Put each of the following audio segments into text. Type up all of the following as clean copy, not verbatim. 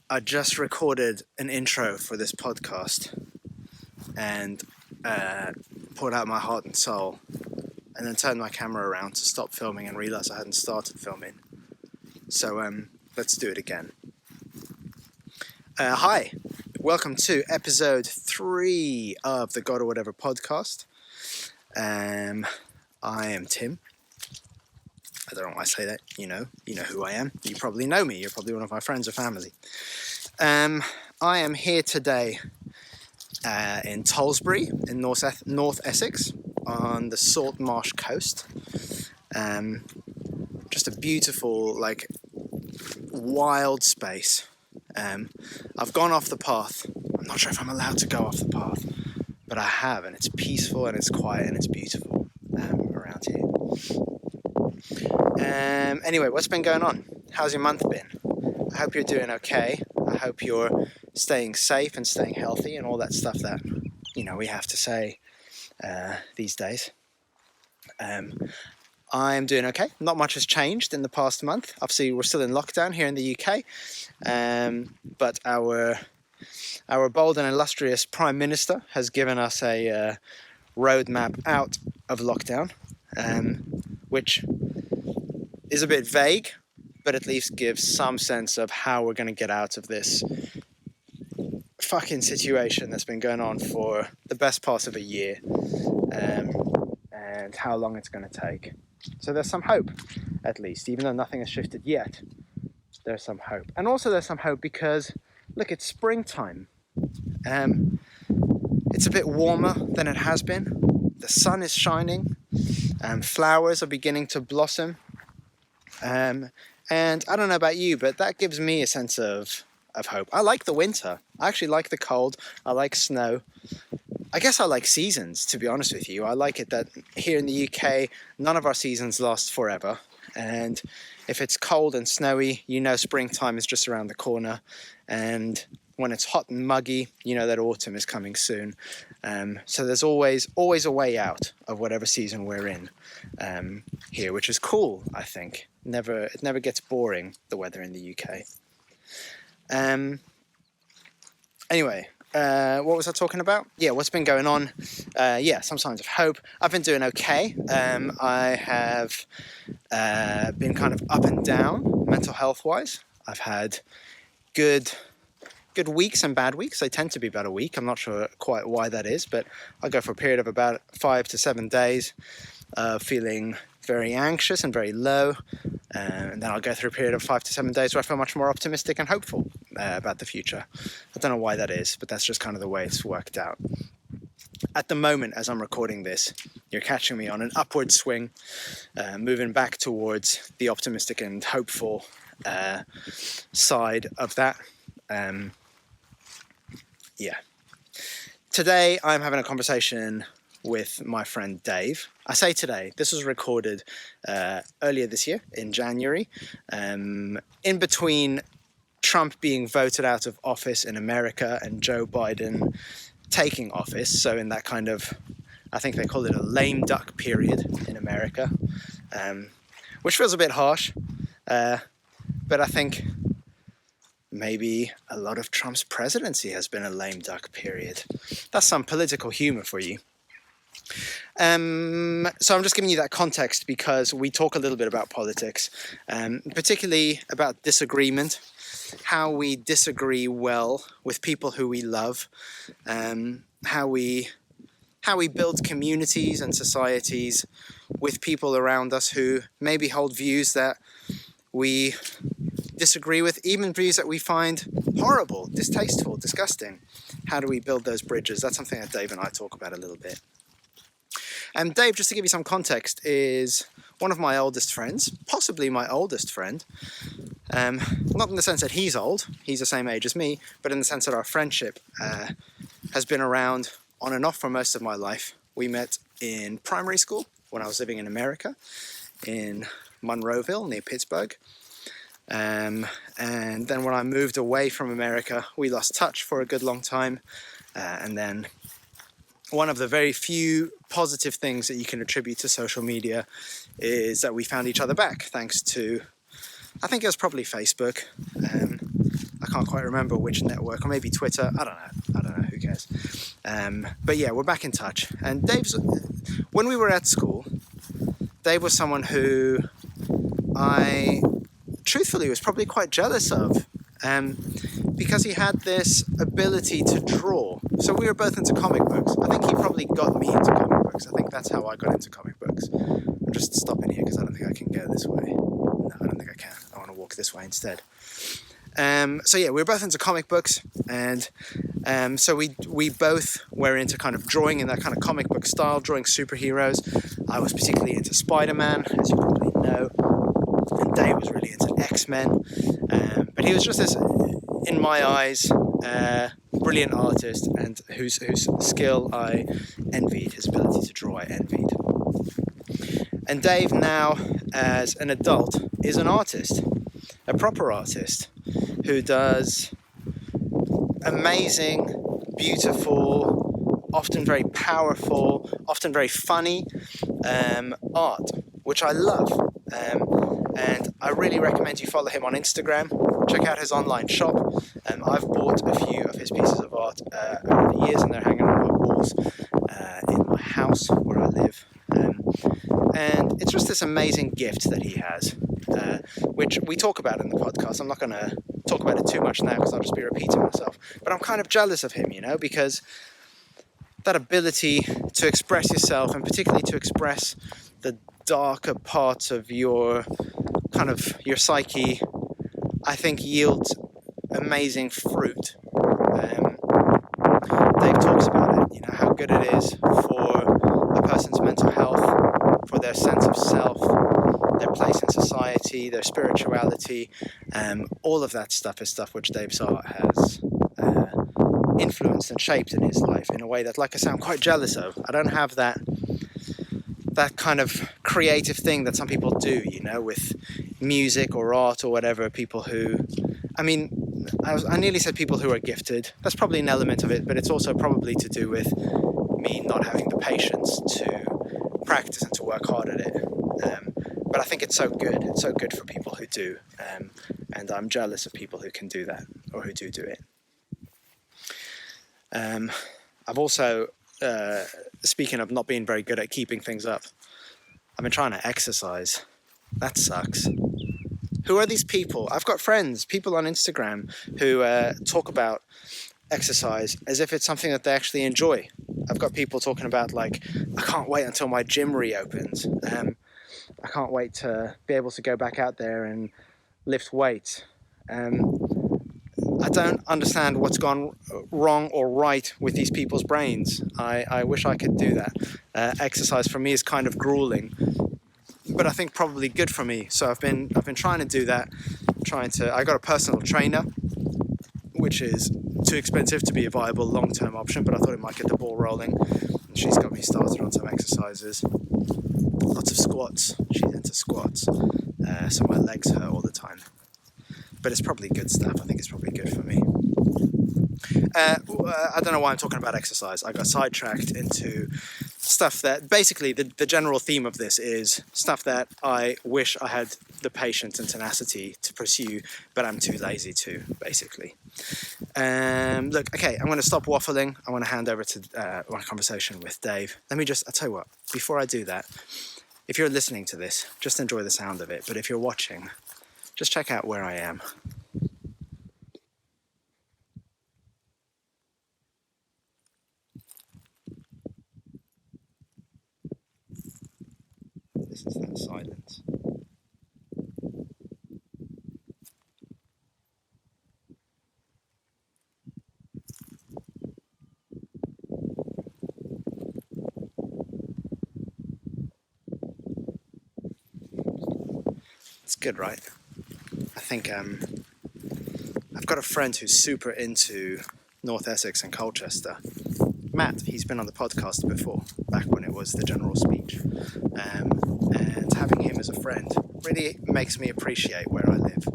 I just recorded an intro for this podcast and poured out my heart and soul, and then turned my camera around to stop filming and realised I hadn't started filming. So let's do it again. Hi, welcome to episode 3 of the God or Whatever podcast. I am Tim. I don't know why I say that. You know who I am. You probably know me. You're probably one of my friends or family. I am here today in Tollesbury in North Essex on the Saltmarsh coast. Just a beautiful, wild space. I've gone off the path. I'm not sure if I'm allowed to go off the path, but I have, and it's peaceful and it's quiet and it's beautiful around here. Anyway, what's been going on? How's your month been? I hope you're doing okay. I hope you're staying safe and staying healthy and all that stuff that, we have to say these days. I'm doing okay. Not much has changed in the past month. Obviously, we're still in lockdown here in the UK, but our bold and illustrious Prime Minister has given us a roadmap out of lockdown, which is a bit vague, but at least gives some sense of how we're going to get out of this fucking situation that's been going on for the best part of a year, and how long it's going to take. So there's some hope, at least, even though nothing has shifted yet. There's some hope. And also there's some hope because, look, it's springtime. It's a bit warmer than it has been. The sun is shining. Flowers are beginning to blossom. And I don't know about you, but that gives me a sense of hope. I like the winter. I actually like the cold. I like snow. I guess I like seasons, to be honest with you. I like it that here in the UK, none of our seasons last forever. And if it's cold and snowy, springtime is just around the corner. And when it's hot and muggy, that autumn is coming soon. So there's always a way out of whatever season we're in here, which is cool, I think. It never gets boring, the weather in the UK. Anyway, what was I talking about? Yeah, what's been going on? Some signs of hope. I've been doing okay. I have been kind of up and down mental health-wise. I've had good weeks and bad weeks. They tend to be about a week. I'm not sure quite why that is, but I'll go for a period of about 5 to 7 days feeling very anxious and very low. And then I'll go through a period of 5 to 7 days where I feel much more optimistic and hopeful about the future. I don't know why that is, but that's just kind of the way it's worked out. At the moment, as I'm recording this, you're catching me on an upward swing, moving back towards the optimistic and hopeful side of that. Today, I'm having a conversation with my friend Dave. I say today, this was recorded earlier this year in January, in between Trump being voted out of office in America and Joe Biden taking office. So in that kind of, I think they call it a lame duck period in America, which feels a bit harsh, but I think maybe a lot of Trump's presidency has been a lame duck period. That's some political humor for you. So I'm just giving you that context because we talk a little bit about politics, particularly about disagreement, how we disagree well with people who we love, how we build communities and societies with people around us who maybe hold views that we disagree with, even views that we find horrible, distasteful, disgusting. How do we build those bridges? That's something that Dave and I talk about a little bit. And Dave, just to give you some context, is one of my oldest friends, possibly my oldest friend. Not in the sense that he's old, he's the same age as me, but in the sense that our friendship has been around on and off for most of my life. We met in primary school when I was living in America, in Monroeville near Pittsburgh. And then when I moved away from America, we lost touch for a good long time. And then one of the very few positive things that you can attribute to social media is that we found each other back, thanks to, I think it was probably Facebook. I can't quite remember which network, or maybe Twitter. I don't know. Who cares? But yeah, we're back in touch. And when we were at school, Dave was someone who I truthfully was probably quite jealous of, because he had this ability to draw. So we were both into comic books. I think he probably got me into comic books. I think that's how I got into comic books. I'm just stopping here because I don't think I can go this way. No, I don't think I can. I want to walk this way instead. So yeah, we were both into comic books, and so we both were into kind of drawing in that kind of comic book style, drawing superheroes. I was particularly into Spider-Man, as you probably know, and Dave was really into X-Men. But he was just this, in my eyes, brilliant artist, and whose skill I envied, his ability to draw I envied. And Dave now, as an adult, is an artist, a proper artist, who does amazing, beautiful, often very powerful, often very funny art, which I love. And I really recommend you follow him on Instagram. Check out his online shop. I've bought a few of his pieces of art over the years, and they're hanging on my walls in my house where I live. And it's just this amazing gift that he has, which we talk about in the podcast. I'm not going to talk about it too much now because I'll just be repeating myself. But I'm kind of jealous of him, because that ability to express yourself, and particularly to express the darker parts of your psyche, I think yields amazing fruit. Dave talks about it, how good it is for a person's mental health, for their sense of self, their place in society, their spirituality. All of that stuff is stuff which Dave's art has influenced and shaped in his life in a way that, like I say, I'm quite jealous of. I don't have that kind of creative thing that some people do, with music or art or whatever. People who, I nearly said people who are gifted. That's probably an element of it, but it's also probably to do with me not having the patience to practice and to work hard at it. But I think it's so good. It's so good for people who do. And I'm jealous of people who can do that, or who do it. I've also, speaking of not being very good at keeping things up, I've been trying to exercise. That sucks. Who are these people? I've got friends, people on Instagram, who talk about exercise as if it's something that they actually enjoy. I've got people talking about, like, I can't wait until my gym reopens. I can't wait to be able to go back out there and lift weights. I don't understand what's gone wrong or right with these people's brains. I wish I could do that. Exercise for me is kind of grueling, but I think probably good for me. So I've been trying to do that. I got a personal trainer, which is too expensive to be a viable long-term option, but I thought it might get the ball rolling. And she's got me started on some exercises. Lots of squats. She's into squats. So my legs hurt all the time. But it's probably good stuff. I think it's probably good for me. I don't know why I'm talking about exercise. I got sidetracked into stuff that, basically, the general theme of this is stuff that I wish I had the patience and tenacity to pursue, but I'm too lazy to, basically. Look, okay, I'm going to stop waffling. I want to hand over to my conversation with Dave. I'll tell you what, before I do that, if you're listening to this, just enjoy the sound of it. But if you're watching, just check out where I am. This is that silence. It's good, right? I think I've got a friend who's super into North Essex and Colchester. Matt, he's been on the podcast before, back when it was the general speech. And having him as a friend really makes me appreciate where I live.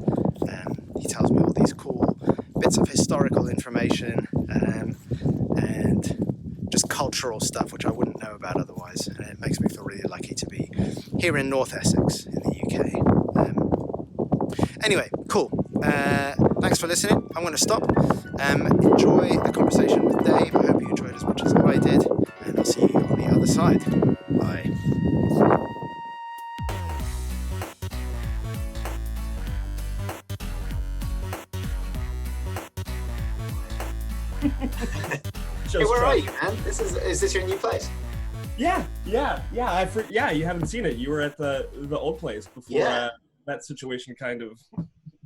He tells me all these cool bits of historical information and just cultural stuff, which I wouldn't know about otherwise. And it makes me feel really lucky to be here in North Essex in the UK. Anyway, cool. Thanks for listening. I'm going to stop. Enjoy the conversation with Dave. I hope you enjoyed as much as I did. And I'll see you on the other side. Bye. Hey, where are you, man? Is this your new place? Yeah. You haven't seen it. You were at the old place before that situation kind of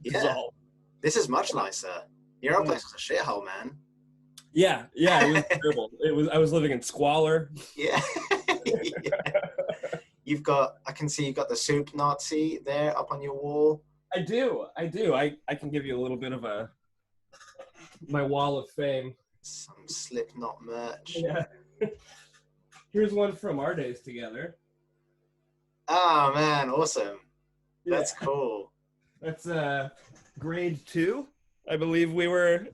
dissolved. This is much nicer. Your old place was a shithole, man. Yeah, it was terrible. I was living in squalor. Yeah. I can see you've got the soup Nazi there up on your wall. I do. I can give you a little bit of my wall of fame. Some Slipknot merch. Yeah. Here's one from our days together. Oh man, awesome. That's cool. That's grade 2. I believe we were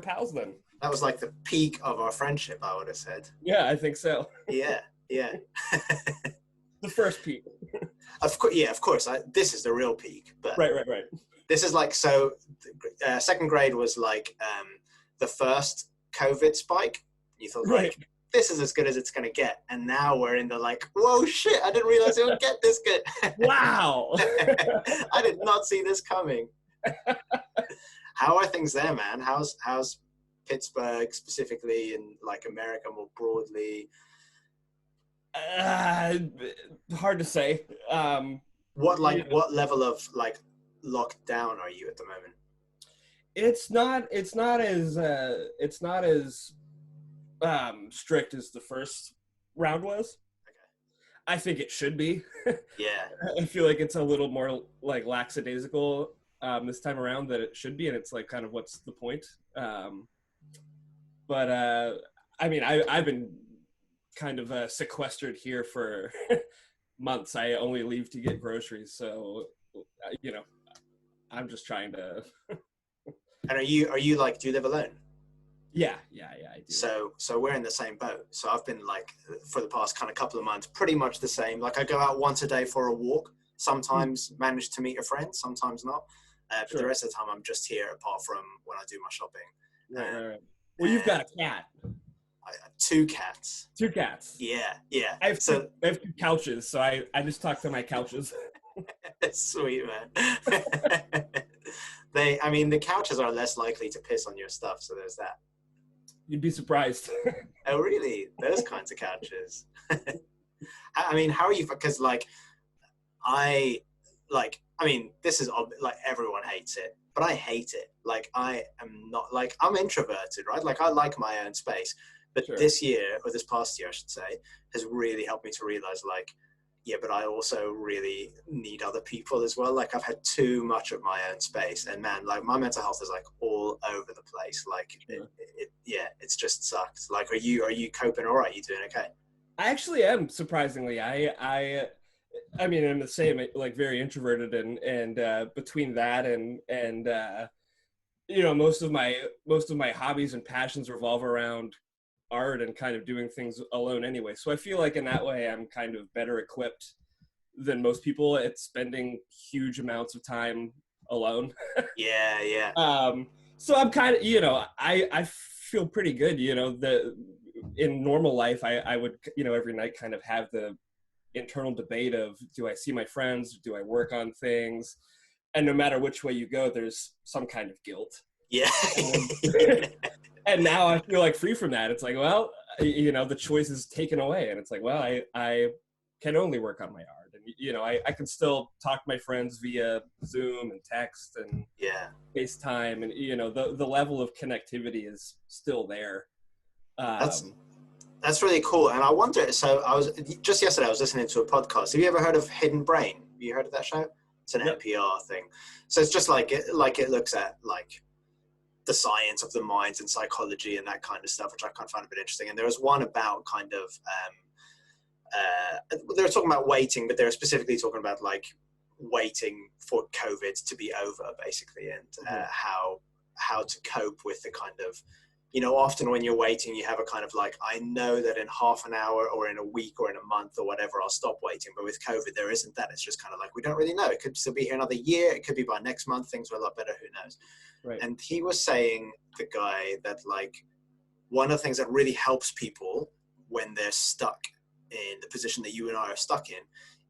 pals then. That was like the peak of our friendship, I would have said. Yeah, I think so. Yeah. The first peak. Of course. This is the real peak. But Right. This is like, so second grade was like the first COVID spike. You thought like, this is as good as it's going to get. And now we're in the like, whoa, shit, I didn't realize it would get this good. Wow. I did not see this coming. How are things there, man? How's Pittsburgh specifically and like America more broadly? Hard to say. What level of like lockdown are you at the moment? It's not as strict as the first round was. Okay. I think it should be. Yeah. I feel like it's a little more like lackadaisical this time around than it should be, and it's like kind of what's the point? But I mean, I've been kind of sequestered here for months. I only leave to get groceries, so I'm just trying to. And are you like, do you live alone? Yeah, I do. So we're in the same boat. So I've been like, for the past kind of couple of months, pretty much the same. Like I go out once a day for a walk, sometimes manage to meet a friend, sometimes not. But the rest of the time I'm just here apart from when I do my shopping. Right. Well, you've got a cat. I have 2 cats. 2 cats. Yeah. I have 2 couches, so I just talk to my couches. Sweet, man. The couches are less likely to piss on your stuff, so there's that. You'd be surprised. Oh, really? Those kinds of couches. I mean, how are you? Because this is like everyone hates it, but I hate it. Like I am not like, I'm introverted, right? Like I like my own space, but this year, or this past year, I should say, has really helped me to realize like, yeah, but I also really need other people as well. Like I've had too much of my own space, and man, like my mental health is like all over the place. Like it's just sucked. Like, are you coping all right? You doing okay? I actually am, surprisingly. I mean, I'm the same, like very introverted, and between that and most of my hobbies and passions revolve around art and kind of doing things alone anyway. So I feel like in that way I'm kind of better equipped than most people at spending huge amounts of time alone. Yeah. So I'm kind of, I feel pretty good, in normal life I would, every night kind of have the internal debate of, do I see my friends? Do I work on things? And no matter which way you go, there's some kind of guilt. Yeah. And now I feel like free from that. It's like, well, the choice is taken away. And it's like, well, I can only work on my art. And, I can still talk to my friends via Zoom and text and FaceTime. And, the level of connectivity is still there. That's really cool. And I wonder, so just yesterday I was listening to a podcast. Have you ever heard of Hidden Brain? Have you heard of that show? It's an NPR thing. So it's just like it looks at like the science of the mind and psychology and that kind of stuff, which I kind of find a bit interesting. And there was one about kind of, they were talking about waiting, but they were specifically talking about like waiting for COVID to be over, basically, and how to cope with the kind of you know, often when you're waiting, you have a kind of like, I know that in half an hour or in a week or in a month or whatever, I'll stop waiting. But with COVID, there isn't that. It's just kind of like, we don't really know. It could still be here another year. It could be by next month. Things are a lot better. Who knows? Right. And he was saying, the guy, that like one of the things that really helps people when they're stuck in the position that you and I are stuck in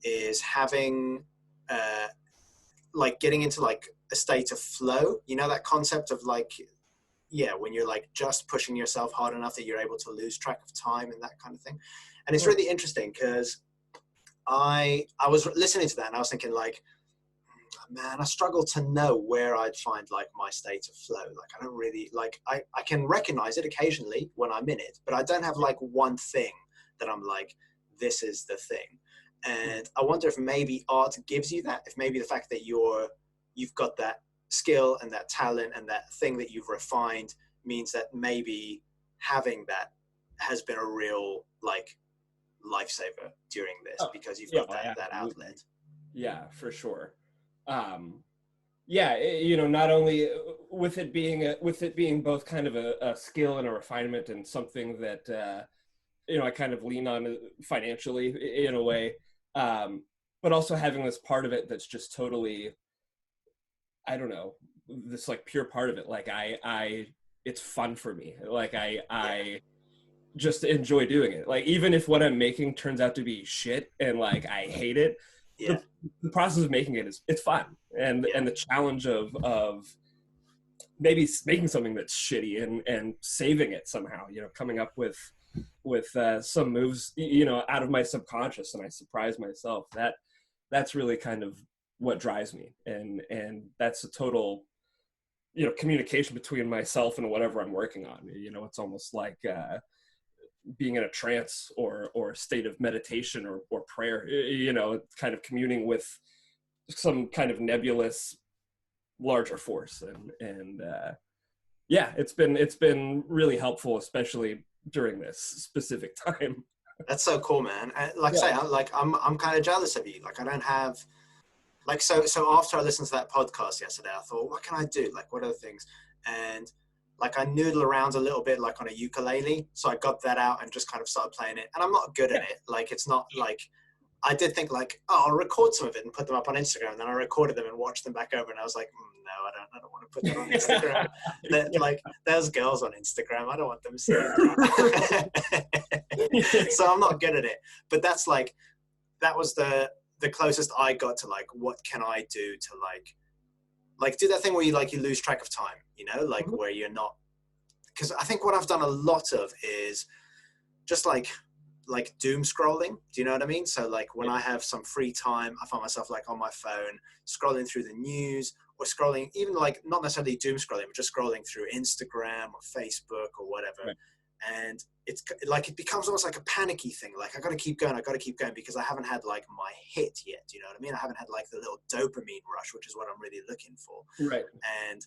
is having, like getting into like a state of flow. You know, that concept of like, yeah, when you're like just pushing yourself hard enough that you're able to lose track of time and that kind of thing. And it's really interesting because I was listening to that and I was thinking like, man, I struggle to know where I'd find like my state of flow. Like I don't really like, I can recognize it occasionally when I'm in it, but I don't have like one thing that I'm like, this is the thing. And I wonder if maybe art gives you that, if maybe the fact that you've got that skill and that talent and that thing that you've refined means that maybe having that has been a real like lifesaver during this, because you've got that outlet. Yeah, for sure. Yeah, you know, not only with it being both kind of a skill and a refinement and something that you know, I kind of lean on financially in a way, but also having this part of it that's just totally, I don't know, this like pure part of it. Like it's fun for me. Like I just enjoy doing it. Like even if what I'm making turns out to be shit and like I hate it, the process of making it it's fun. And the challenge of maybe making something that's shitty and saving it somehow, you know, coming up with some moves, you know, out of my subconscious, and I surprise myself. That's really kind of what drives me, and that's a total, you know, communication between myself and whatever I'm working on. You know, it's almost like being in a trance or a state of meditation or prayer. You know, kind of communing with some kind of nebulous larger force, and yeah, it's been really helpful, especially during this specific time. That's so cool, man. Like I say, I'm kind of jealous of you. Like I don't have, like, so after I listened to that podcast yesterday, I thought, what can I do? Like, what are the things? And like I noodle around a little bit, like on a ukulele. So I got that out and just kind of started playing it. And I'm not good at it. Like, it's not like, I did think like, oh, I'll record some of it and put them up on Instagram. And then I recorded them and watched them back over. And I was like, no, I don't want to put that on Instagram. Like, there's girls on Instagram. I don't want them seeing that. So I'm not good at it. But that's like, that was the closest I got to like, what can I do to like do that thing where you lose track of time, you know, like where you're not, because I think what I've done a lot of is just like doom scrolling. Do you know what I mean? So like when I have some free time, I find myself like on my phone, scrolling through the news, or scrolling, even like not necessarily doom scrolling, but just scrolling through Instagram or Facebook or whatever. Right. And it's like, it becomes almost like a panicky thing. Like I got to keep going because I haven't had like my hit yet. Do you know what I mean? I haven't had like the little dopamine rush, which is what I'm really looking for. Right. And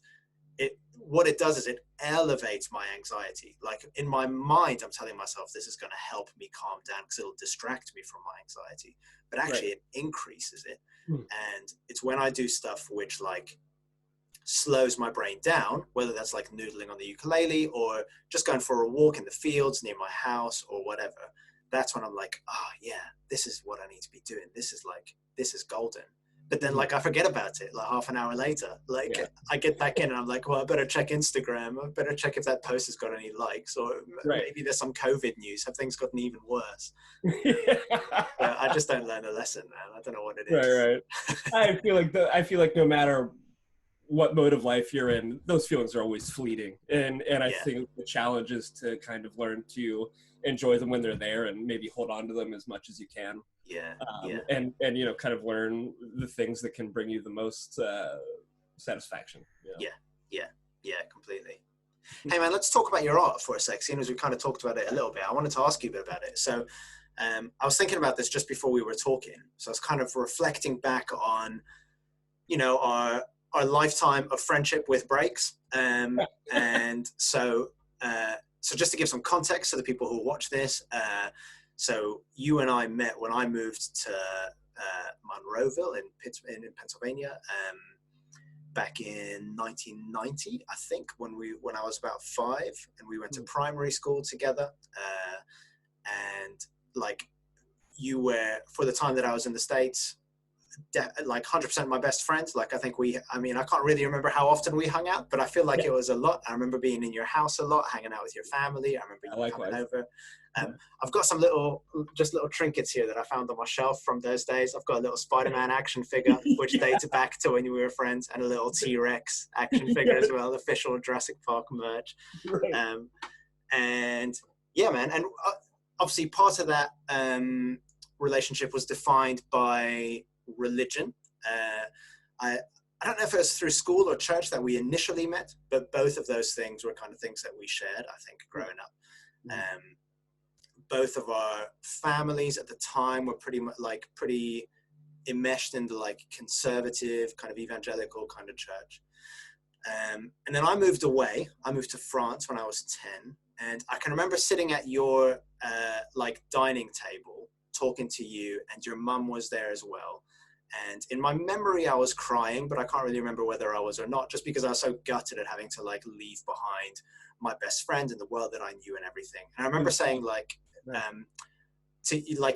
what it does is it elevates my anxiety. Like in my mind, I'm telling myself this is going to help me calm down because it'll distract me from my anxiety, but actually it increases it. And it's when I do stuff which like slows my brain down, whether that's like noodling on the ukulele or just going for a walk in the fields near my house or whatever, that's when I'm like, oh yeah, this is what I need to be doing. This is golden. But then like I forget about it like half an hour later. Like I get back in and I'm like, well, I better check Instagram. I better check if that post has got any likes, or maybe there's some COVID news. Have things gotten even worse? But I just don't learn a lesson, man. I don't know what it is. Right. I feel like no matter what mode of life you're in, those feelings are always fleeting. And I think the challenge is to kind of learn to enjoy them when they're there and maybe hold on to them as much as you can. And you know, kind of learn the things that can bring you the most satisfaction. Yeah, completely. Hey man, let's talk about your art for a sec, seeing as we kind of talked about it a little bit. I wanted to ask you a bit about it. So I was thinking about this just before we were talking. So I was kind of reflecting back on, you know, our lifetime of friendship with breaks. And so just to give some context to the people who watch this, so you and I met when I moved to Monroeville in Pennsylvania. back in 1990, I think, when I was about 5, and we went to primary school together. And like, you were, for the time that I was in the States, like 100% my best friend. Like, I can't really remember how often we hung out, but I feel like it was a lot. I remember being in your house a lot, hanging out with your family. I remember you coming over. I've got some little trinkets here that I found on my shelf from those days. I've got a little Spider-Man action figure, which dated back to when we were friends, and a little T-Rex action figure as well, official Jurassic Park merch. Right. And yeah, man. And obviously part of that relationship was defined by religion. I don't know if it was through school or church that we initially met, but both of those things were kind of things that we shared, I think, growing up. Both of our families at the time were pretty enmeshed in the like conservative kind of evangelical kind of church. And then I moved away. I moved to France when I was 10, and I can remember sitting at your like dining table talking to you, and your mum was there as well. And in my memory, I was crying, but I can't really remember whether I was or not, just because I was so gutted at having to like leave behind my best friend and the world that I knew and everything. And I remember saying like,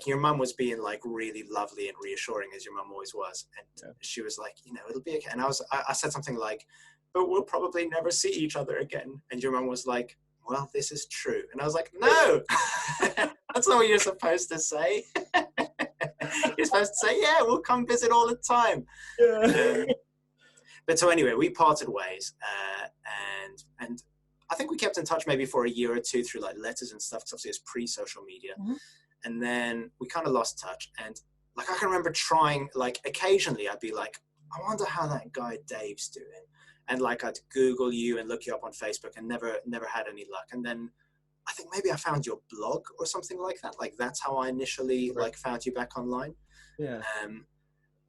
your mum was being like really lovely and reassuring, as your mum always was. And she was like, it'll be okay. And I said something like, but we'll probably never see each other again. And your mum was like, well, this is true. And I was like, no, that's not what you're supposed to say. You're supposed to say, yeah, we'll come visit all the time. But so anyway, we parted ways, and I think we kept in touch maybe for a year or two through like letters and stuff, because obviously it's pre-social media. And then we kind of lost touch. And like, I can remember trying, like occasionally I'd be like, I wonder how that guy Dave's doing. And like, I'd Google you and look you up on Facebook, and never had any luck. And then I think maybe I found your blog or something like that. Like, that's how I initially like found you back online. Yeah.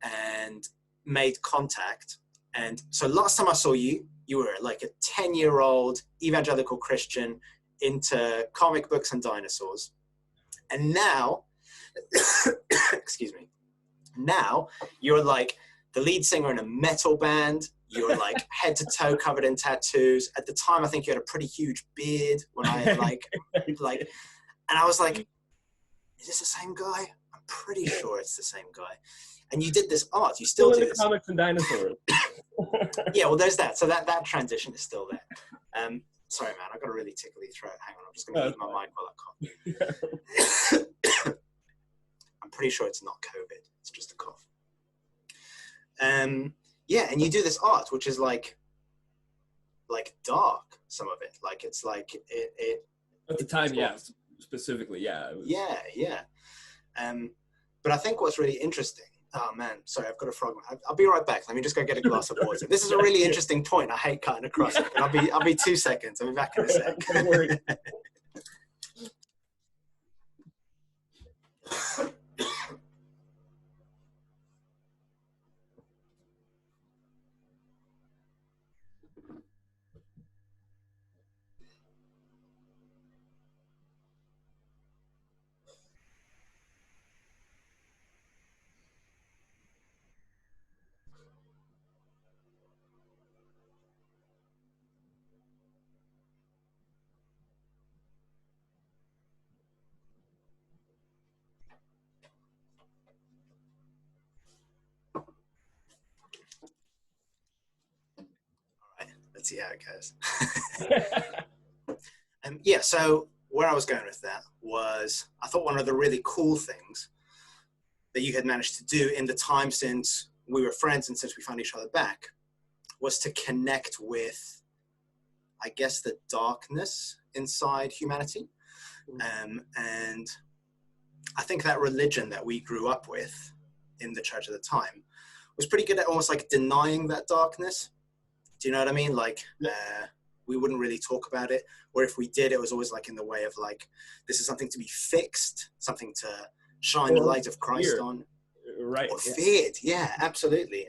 And made contact. And so last time I saw you, you were like a 10-year-old evangelical Christian into comic books and dinosaurs. And now, excuse me, now you're like the lead singer in a metal band. You're like head to toe covered in tattoos. At the time, I think you had a pretty huge beard when I like, and I was like, is this the same guy? I'm pretty sure it's the same guy. And you did this art. You still do this. Comics and dinosaurs. Yeah, well, there's that. So that transition is still there. Sorry, man, I've got a really tickly throat. Hang on, I'm just going to mute my mic while I cough. I'm pretty sure it's not COVID. It's just a cough. Yeah, and you do this art, which is like dark, some of it. Like, it's like it at the time, yeah, specifically, yeah. Yeah. But I think what's really interesting. Oh man, sorry, I've got a frog. I'll be right back. Let me just go get a glass of water. This is a really interesting point. I hate cutting across it. I'll be 2 seconds. I'll be back in a sec. Don't worry. Let's see how it goes. Yeah, so where I was going with that was, I thought one of the really cool things that you had managed to do in the time since we were friends and since we found each other back was to connect with, I guess, the darkness inside humanity. And I think that religion that we grew up with in the church at the time was pretty good at almost like denying that darkness. Do you know what I mean? Like, we wouldn't really talk about it. Or if we did, it was always like in the way of like, this is something to be fixed, something to shine the light of Christ feared. On. Right. Or feared. Yeah, absolutely.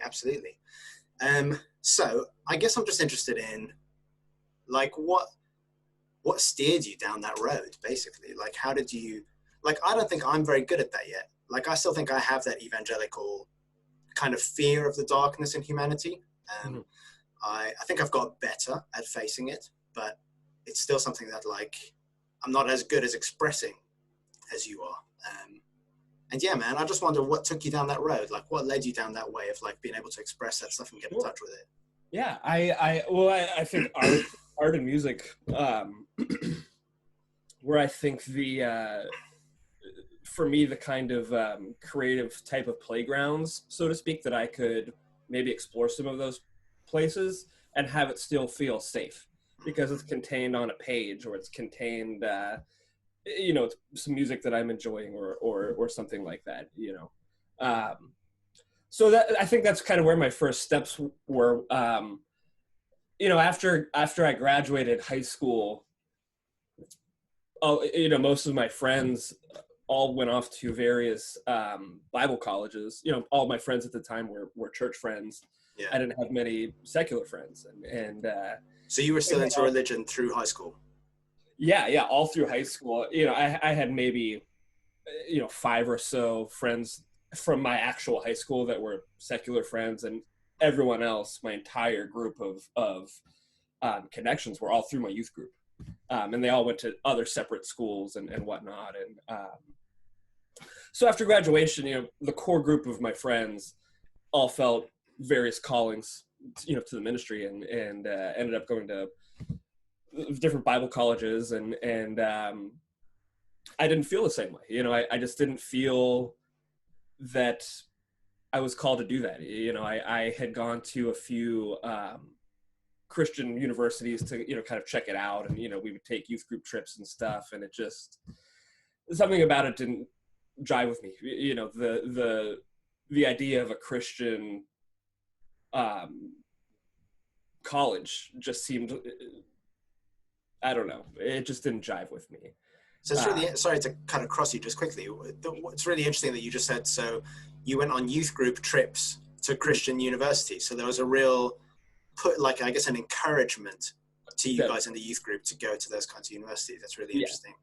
So I guess I'm just interested in like, what steered you down that road, basically? Like, how did you, like, I don't think I'm very good at that yet. Like, I still think I have that evangelical kind of fear of the darkness in humanity. Um, I think I've got better at facing it, but it's still something that like I'm not as good as expressing as you are. And yeah, man, I just wonder what took you down that road. Like, what led you down that way of like being able to express that stuff and get in touch with it? Yeah, I think art and music, where I think for me, the kind of creative type of playgrounds, so to speak, that I could maybe explore some of those places and have it still feel safe because it's contained on a page, or it's contained, it's some music that I'm enjoying, or something like that, So that, I think that's kind of where my first steps were. After I graduated high school, most of my friends all went off to various Bible colleges. All my friends at the time were church friends. Yeah. I didn't have many secular friends, and so you were still into religion through high school? Yeah, all through high school. I had maybe 5 or so friends from my actual high school that were secular friends, and everyone else, my entire group of connections, were all through my youth group, and they all went to other separate schools and whatnot. And so after graduation, the core group of my friends all felt various callings, to the ministry, and ended up going to different Bible colleges, and I didn't feel the same way. I just didn't feel that I was called to do that. I had gone to a few Christian universities to, kind of check it out, and, we would take youth group trips and stuff, and it just, something about it didn't jive with me. The idea of a Christian college just seemed, I don't know, it just didn't jive with me. So it's really, sorry to cut across you just quickly. It's really interesting that you just said, so you went on youth group trips to Christian universities. So there was a real I guess an encouragement to you guys in the youth group to go to those kinds of universities. That's really interesting.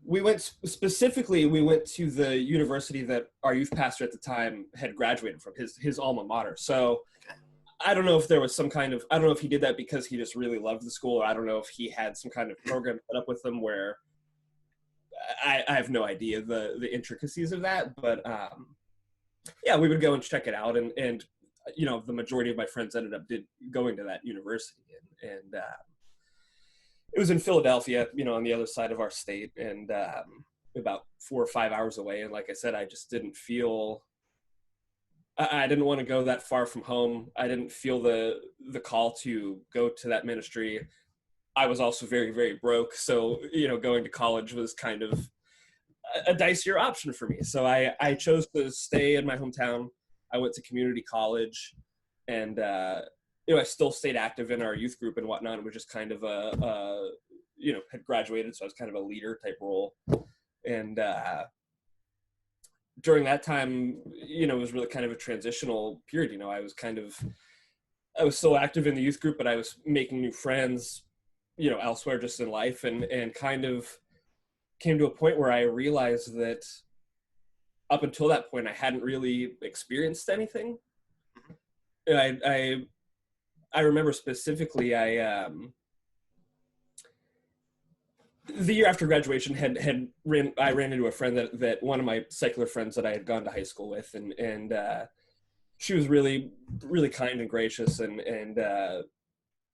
We went to the university that our youth pastor at the time had graduated from, his alma mater. So okay. I don't know if there was I don't know if he did that because he just really loved the school, or I don't know if he had some kind of program set up with them where I have no idea the intricacies of that, but we would go and check it out, and the majority of my friends ended up going to that university, and it was in Philadelphia, on the other side of our state, and about 4 or 5 hours away. And like I said, I just didn't feel, I didn't want to go that far from home. I didn't feel the call to go to that ministry. I was also very, very broke. So, going to college was kind of a dicier option for me. So I chose to stay in my hometown. I went to community college, and, I still stayed active in our youth group and whatnot. It was just kind of had graduated. So I was kind of a leader type role. And during that time, it was really kind of a transitional period. I was still active in the youth group, but I was making new friends, elsewhere just in life, and kind of came to a point where I realized that up until that point, I hadn't really experienced anything. I remember specifically, the year after graduation I ran into a friend that one of my secular friends that I had gone to high school with, and she was really, really kind and gracious, and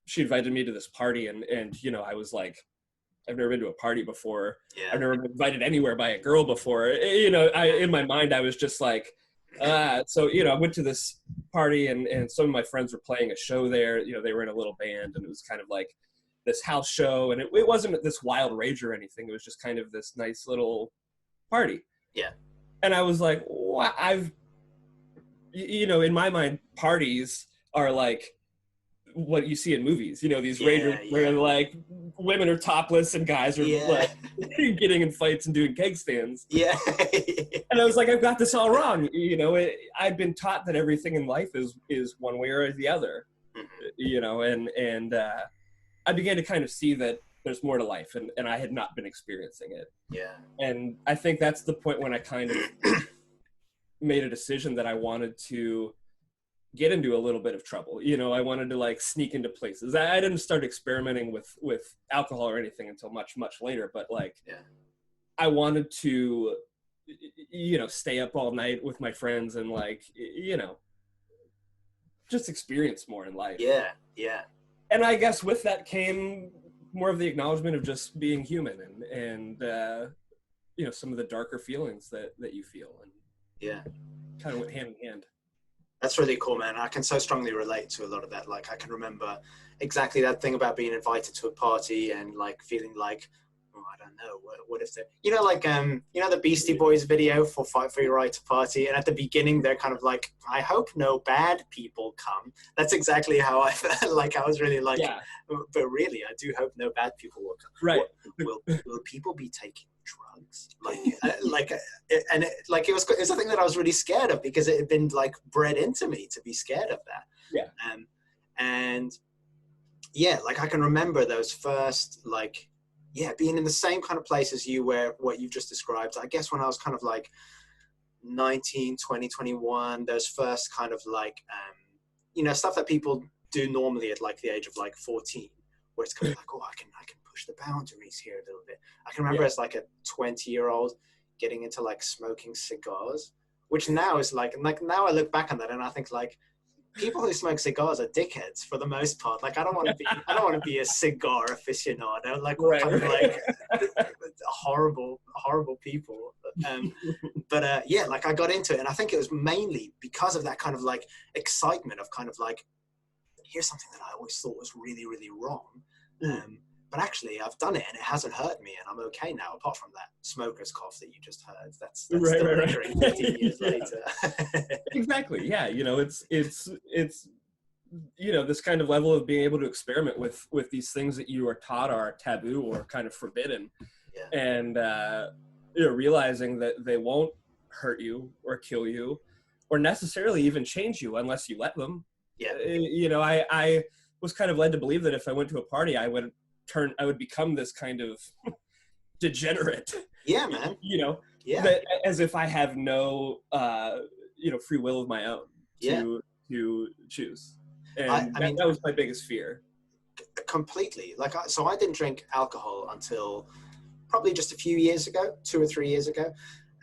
she invited me to this party, and I was like, I've never been to a party before. Yeah. I've never been invited anywhere by a girl before. In my mind, I was just like, so, I went to this party, and some of my friends were playing a show there. They were in a little band, and it was kind of like this house show, and it wasn't this wild rage or anything. It was just kind of this nice little party. Yeah. And I was like, wow, in my mind, parties are like what you see in movies, these rages where like women are topless and guys are like getting in fights and doing keg stands. Yeah. And I was like, I've got this all wrong. I've been taught that everything in life is one way or the other, and I began to kind of see that there's more to life, and I had not been experiencing it. Yeah. And I think that's the point when I kind of made a decision that I wanted to get into a little bit of trouble. You know, I wanted to like sneak into places. I didn't start experimenting with alcohol or anything until much, much later, but like, I wanted to, you know, stay up all night with my friends and like, you know, just experience more in life. Yeah, yeah. And I guess with that came more of the acknowledgement of just being human and you know, some of the darker feelings that you feel, and yeah, kind of went hand in hand. That's really cool, man. I can so strongly relate to a lot of that. Like, I can remember exactly that thing about being invited to a party and like feeling like, oh, I don't know, what if they, you know, like, you know, the Beastie Boys video for Fight for Your Right to Party, and at the beginning they're kind of like, I hope no bad people come. That's exactly how I felt. Like, I was really like, but really, I do hope no bad people will come. Right. Will people be taking drugs? Like, and it was a thing that I was really scared of, because it had been like bred into me to be scared of that. Yeah. And yeah, like I can remember those first, like, yeah, being in the same kind of place as you, where what you've just described, I guess when I was kind of like 19, 20, 21, those first kind of like, you know, stuff that people do normally at like the age of like 14, where it's kind of like, oh, I can push the boundaries here a little bit. I can remember as like a 20-year-old getting into like smoking cigars, which now is like now I look back on that and I think like, people who smoke cigars are dickheads for the most part. Like, I don't want to be a cigar aficionado. Like, right, kind of like horrible people. But yeah, like I got into it, and I think it was mainly because of that kind of like excitement of kind of like, here's something that I always thought was really, really wrong. But actually I've done it and it hasn't hurt me, and I'm okay now, apart from that smoker's cough that you just heard. That's right, still right, lingering 15 years later. Exactly. Yeah. You know, it's, you know, this kind of level of being able to experiment with these things that you are taught are taboo or kind of forbidden. Yeah. And, you know, realizing that they won't hurt you or kill you or necessarily even change you unless you let them. Yeah. You know, I was kind of led to believe that if I went to a party, I would become this kind of degenerate. Yeah, man. You know, yeah. that, as if I have no, you know, free will of my own to choose. And I mean, that was my biggest fear. Completely. Like, so I didn't drink alcohol until probably just a few years ago, 2 or 3 years ago.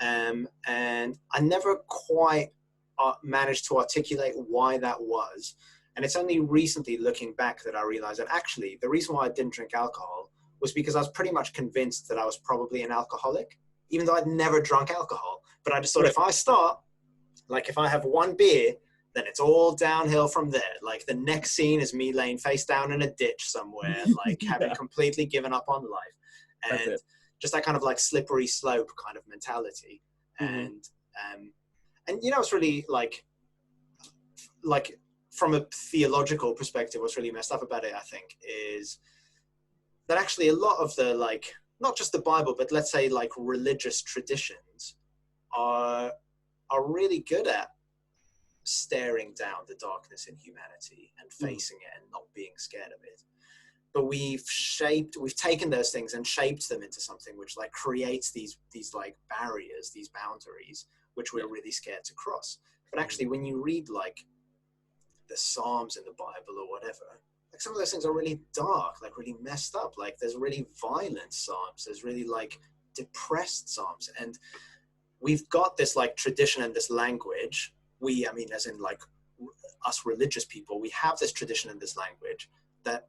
And I never quite managed to articulate why that was. And it's only recently, looking back, that I realized that actually the reason why I didn't drink alcohol was because I was pretty much convinced that I was probably an alcoholic, even though I'd never drunk alcohol. But I just thought, if I start, like if I have one beer, then it's all downhill from there. Like the next scene is me laying face down in a ditch somewhere, like having completely given up on life. And just that kind of like slippery slope kind of mentality. And you know, it's really like from a theological perspective, what's really messed up about it, I think, is that actually a lot of the, like, not just the Bible, but let's say like religious traditions are really good at staring down the darkness in humanity and facing it and not being scared of it. But we've taken those things and shaped them into something which like creates these like barriers, these boundaries, which we're really scared to cross. But actually, when you read like the Psalms in the Bible or whatever, like some of those things are really dark, like really messed up. Like there's really violent Psalms, there's really like depressed Psalms. And we've got this like tradition and this language. I mean, as in like us religious people, we have this tradition and this language that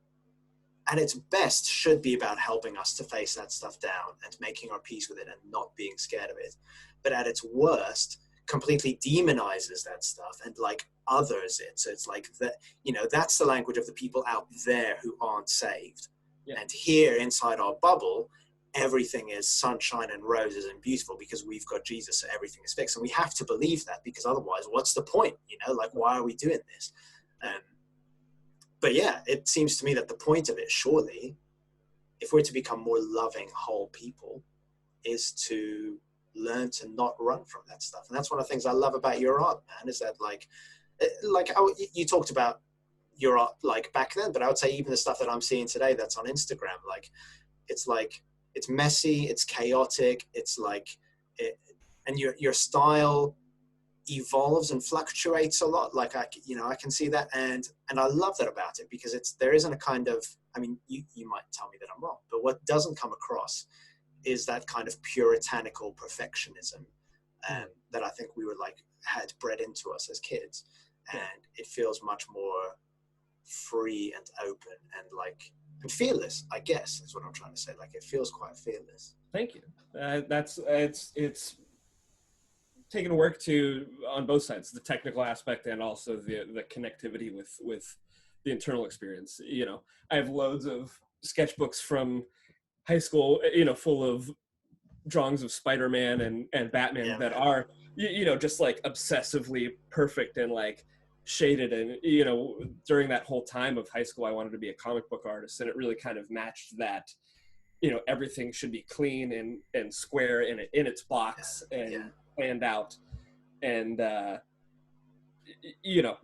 at its best should be about helping us to face that stuff down and making our peace with it and not being scared of it. But at its worst, completely demonizes that stuff and like others it. So it's like that, you know, that's the language of the people out there who aren't saved. And here inside our bubble, everything is sunshine and roses and beautiful because we've got Jesus, so everything is fixed. And we have to believe that, because otherwise what's the point? You know, like, why are we doing this? But yeah, it seems to me that the point of it, surely, if we're to become more loving, whole people, is to learn to not run from that stuff. And that's one of the things I love about your art, man, is that like you talked about your art like back then, but I would say even the stuff that I'm seeing today that's on Instagram, like it's messy, it's chaotic, it's like and your style, evolves and fluctuates a lot. Like I can see that, and I love that about it, because there isn't a kind of, I mean, you might tell me that I'm wrong, but what doesn't come across is that kind of puritanical perfectionism that I think we were like had bred into us as kids, and it feels much more free and open and like and fearless, I guess is what I'm trying to say. Like it feels quite fearless. Thank you. It's taken work to on both sides, the technical aspect and also the connectivity with the internal experience. You know, I have loads of sketchbooks from high school, you know, full of drawings of Spider-Man and Batman that are, you know, just like obsessively perfect and like shaded. And, you know, during that whole time of high school, I wanted to be a comic book artist, and it really kind of matched that. You know, everything should be clean and square in its box and planned out. And, you know,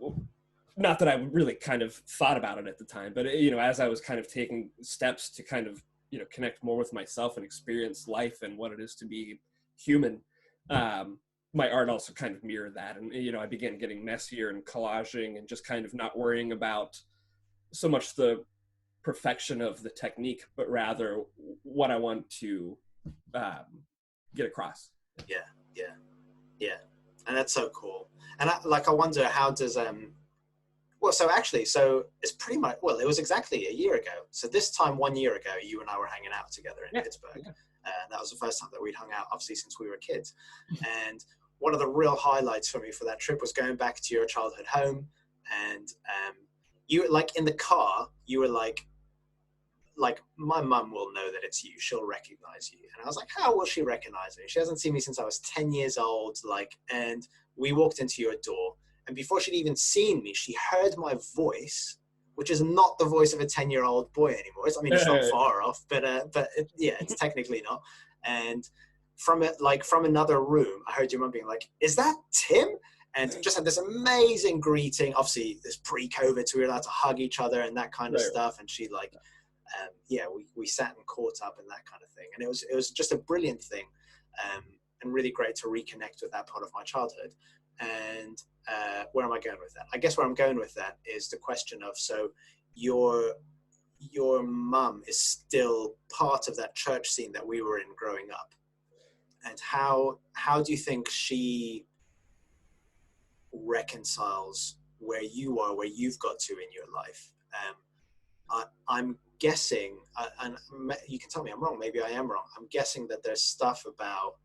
not that I really kind of thought about it at the time, but, you know, as I was kind of taking steps to kind of, you know, connect more with myself and experience life and what it is to be human, my art also kind of mirrored that. And, you know, I began getting messier and collaging and just kind of not worrying about so much the perfection of the technique, but rather what I want to get across. Yeah. And that's so cool. And I wonder, how does well, so it's pretty much, well, it was exactly a year ago. So this time 1 year ago, you and I were hanging out together in Pittsburgh. That was the first time that we'd hung out, obviously, since we were kids. And one of the real highlights for me for that trip was going back to your childhood home. And you were like in the car, you were like, my mum will know that it's you. She'll recognize you. And I was like, how will she recognize me? She hasn't seen me since I was 10 years old. Like, and we walked into your door, and before she'd even seen me, she heard my voice, which is not the voice of a 10-year-old boy anymore. I mean, it's not far off, but it's technically not. And from another room, I heard your mum being like, is that Tim? And just had this amazing greeting. Obviously, this pre-COVID, so we were allowed to hug each other and that kind of stuff. And she like, we sat and caught up and that kind of thing. And it was just a brilliant thing, and really great to reconnect with that part of my childhood. And where am I going with that? I guess where I'm going with that is the question of, so your mum is still part of that church scene that we were in growing up. And how do you think she reconciles where you are, where you've got to in your life? I'm guessing, and you can tell me I'm wrong, maybe I am wrong, I'm guessing that there's stuff about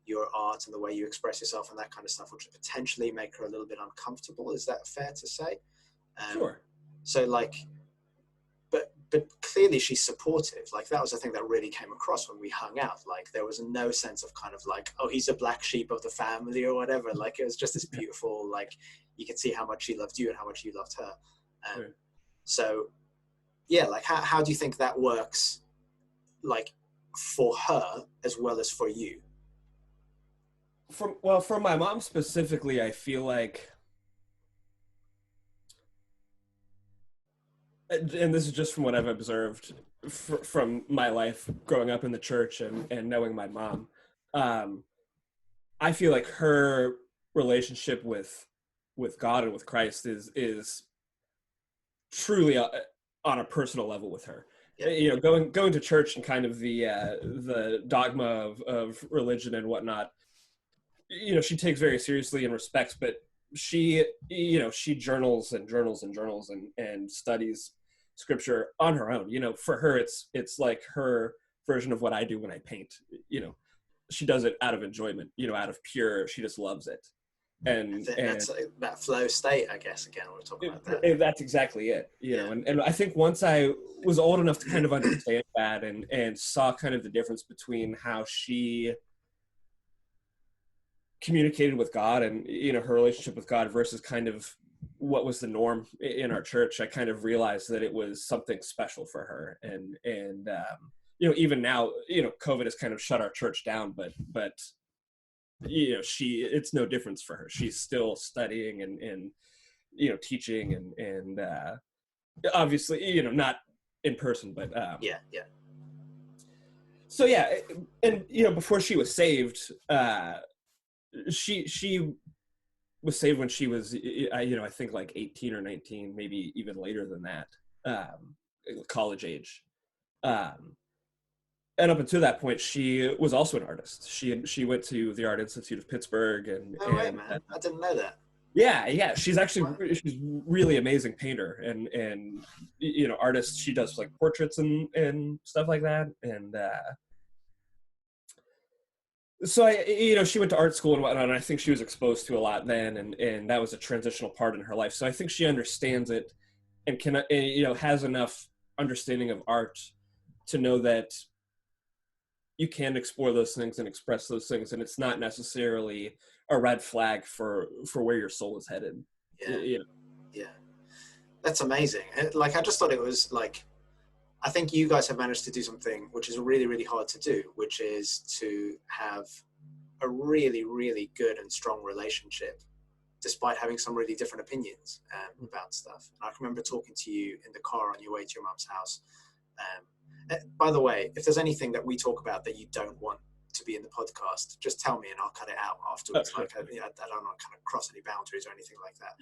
your art and the way you express yourself and that kind of stuff which would potentially make her a little bit uncomfortable. Is that fair to say? Sure. So like, but clearly she's supportive. Like that was the thing that really came across when we hung out. Like there was no sense of kind of like, oh, he's a black sheep of the family or whatever. Like it was just this beautiful, like you could see how much she loved you and how much you loved her. So yeah, like how do you think that works, like for her as well as for you? For my mom specifically, I feel like, and this is just from what I've observed from my life growing up in the church and knowing my mom, I feel like her relationship with God and with Christ is truly on a personal level with her. You know, going to church and kind of the dogma of religion and whatnot, you know, she takes very seriously and respects, but she journals and studies scripture on her own. You know, for her, it's like her version of what I do when I paint. You know, she does it out of enjoyment, you know, out of pure, she just loves it. And that's that flow state, I guess, again, we're talking about that. That's exactly it, you know, and I think once I was old enough to kind of understand that and saw kind of the difference between how she communicated with God and, you know, her relationship with God versus kind of what was the norm in our church, I kind of realized that it was something special for her. And you know, even now, you know, COVID has kind of shut our church down, but you know, it's no difference for her. She's still studying and you know, teaching and obviously, you know, not in person, but so yeah. And you know, before she was saved, she was saved when she was, I think like 18 or 19, maybe even later than that, college age. And up until that point, she was also an artist. She went to the Art Institute of Pittsburgh, No way, man. I didn't know that. yeah. She's Wow. really amazing painter and artist. She does like portraits and stuff like that. And so she went to art school and whatnot, and I think she was exposed to a lot then, and that was a transitional part in her life. So I think she understands it and can, has enough understanding of art to know that you can explore those things and express those things, and it's not necessarily a red flag for where your soul is headed. Yeah. Yeah. That's amazing. Like, I just thought it was like, I think you guys have managed to do something which is really, really hard to do, which is to have a really, really good and strong relationship, despite having some really different opinions about stuff. And I can remember talking to you in the car on your way to your mum's house. By the way, if there's anything that we talk about that you don't want to be in the podcast, just tell me and I'll cut it out afterwards. Like, I don't want to kind of cross any boundaries or anything like that.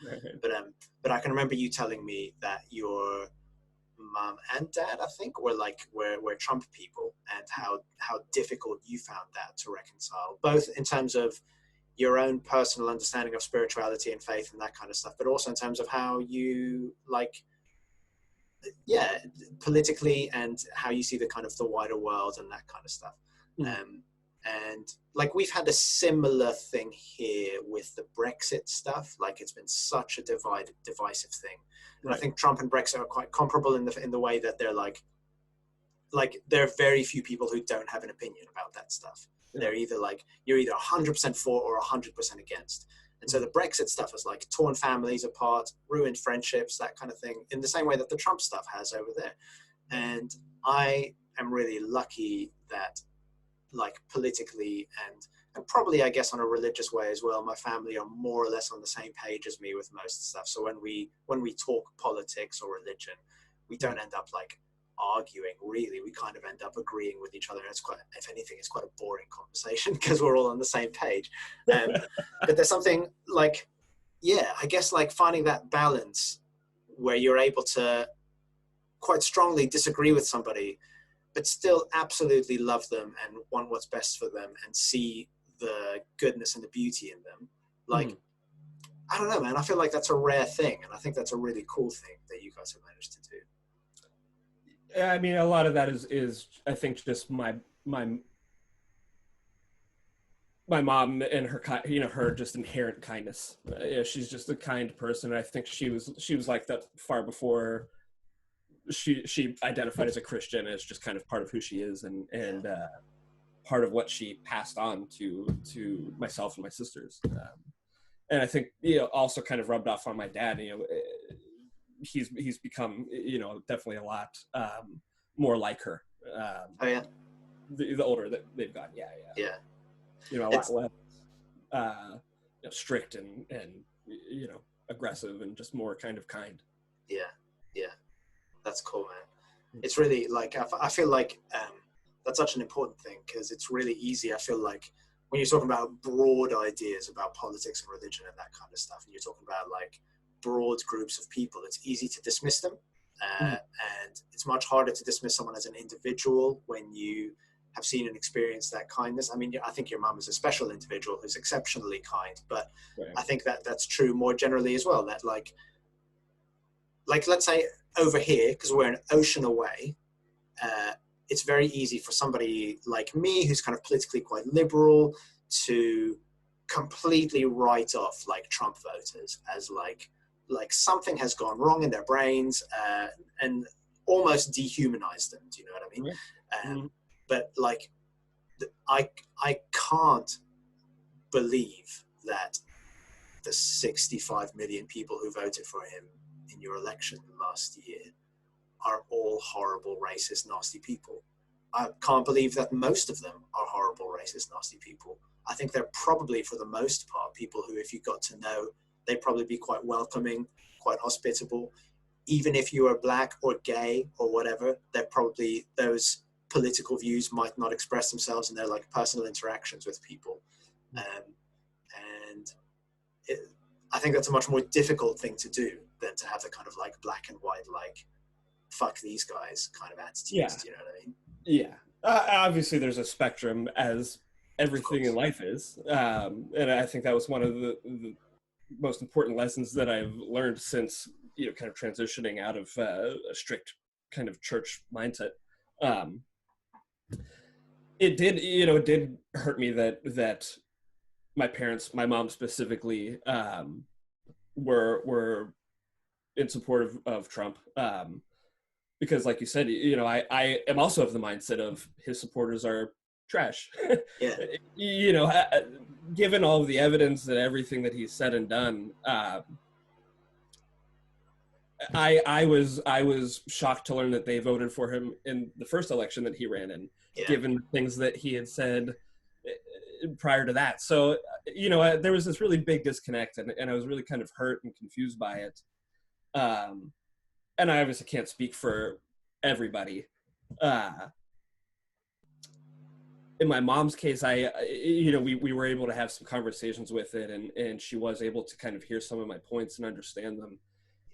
But I can remember you telling me that your mum and dad, I think, were Trump people, and how difficult you found that to reconcile, both in terms of your own personal understanding of spirituality and faith and that kind of stuff, but also in terms of how you politically, and how you see the kind of the wider world and that kind of stuff. And like, we've had a similar thing here with the Brexit stuff. Like, it's been such a divisive thing. And I think Trump and Brexit are quite comparable in the way that they're like there are very few people who don't have an opinion about that stuff. They're either you're either 100% for or 100% against. And so the Brexit stuff is like torn families apart, ruined friendships, that kind of thing, in the same way that the Trump stuff has over there. And I am really lucky that, like, politically and probably, I guess, on a religious way as well, my family are more or less on the same page as me with most stuff. So when we talk politics or religion, we don't end up like arguing, really. We kind of end up agreeing with each other. And it's quite, if anything, it's quite a boring conversation because we're all on the same page. But there's something like, I guess, like finding that balance where you're able to quite strongly disagree with somebody, but still absolutely love them and want what's best for them and see the goodness and the beauty in them. Like, I don't know, man. I feel like that's a rare thing. And I think that's a really cool thing that you guys have managed to do. I mean, a lot of that is I think just my mom and her, her just inherent kindness. She's just a kind person. And I think she was like that far before she identified as a Christian. As just kind of part of who she is and part of what she passed on to myself and my sisters. And I think, also kind of rubbed off on my dad. He's become, definitely a lot more like her. The older that they've gotten. A lot less strict and aggressive and just more kind. That's cool, man. It's really like, I feel like that's such an important thing, because it's really easy, I feel like, when you're talking about broad ideas about politics and religion and that kind of stuff, and you're talking about like broad groups of people, it's easy to dismiss them. And it's much harder to dismiss someone as an individual when you have seen and experienced that kindness. I mean, I think your mum is a special individual who's exceptionally kind, but I think that that's true more generally as well, that like let's say over here, because we're an ocean away, it's very easy for somebody like me, who's kind of politically quite liberal, to completely write off like Trump voters as like something has gone wrong in their brains, and almost dehumanize them. Do you know what I mean? But like, I can't believe that the 65 million people who voted for him in your election last year are all horrible, racist, nasty people. I can't believe that most of them are horrible, racist, nasty people. I think they're probably, for the most part, people who, if you got to know, they'd probably be quite welcoming, quite hospitable. Even if you are black or gay or whatever, they're probably, those political views might not express themselves in their like personal interactions with people. And I think that's a much more difficult thing to do than to have the kind of like black and white, like fuck these guys kind of attitudes. Yeah. Do you know what I mean? Yeah. Obviously, there's a spectrum, as everything in life is, and I think that was one of the most important lessons that I've learned since, kind of transitioning out of a strict kind of church mindset. It did hurt me that my parents, my mom specifically, were in support of Trump. Because like you said, I am also of the mindset of his supporters are trash. Yeah. Given all of the evidence and everything that he's said and done, I was shocked to learn that they voted for him in the first election that he ran in, given the things that he had said prior to that. So, there was this really big disconnect, and I was really kind of hurt and confused by it. And I obviously can't speak for everybody. In my mom's case, we were able to have some conversations with it, and she was able to kind of hear some of my points and understand them.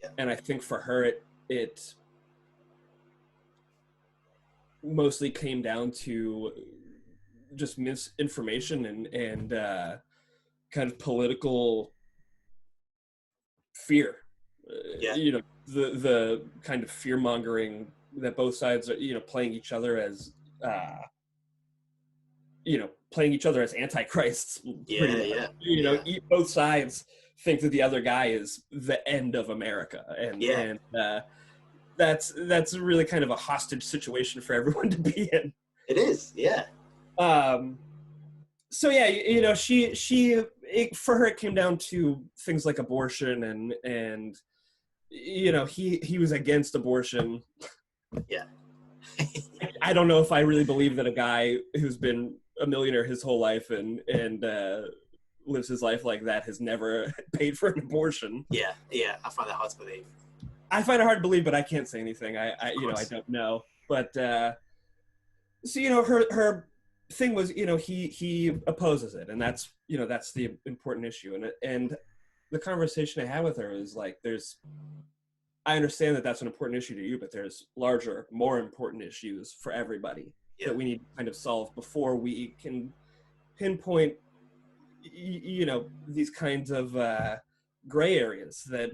Yeah. And I think for her, it mostly came down to just misinformation and kind of political fear. Yeah. The kind of fear mongering that both sides are, playing each other as, playing each other as antichrists. Yeah. Both sides think that the other guy is the end of America, and that's really kind of a hostage situation for everyone to be in. It is, yeah. So yeah, she for her it came down to things like abortion and he was against abortion. Yeah. I don't know if I really believe that a guy who's been a millionaire his whole life and lives his life like that has never paid for an abortion. Yeah, I find that hard to believe. I find it hard to believe, but I can't say anything. I don't know. But so her thing was, he opposes it, and that's the important issue. And the conversation I had with her is like, I understand that that's an important issue to you, but there's larger, more important issues for everybody that we need to kind of solve before we can pinpoint, these kinds of gray areas that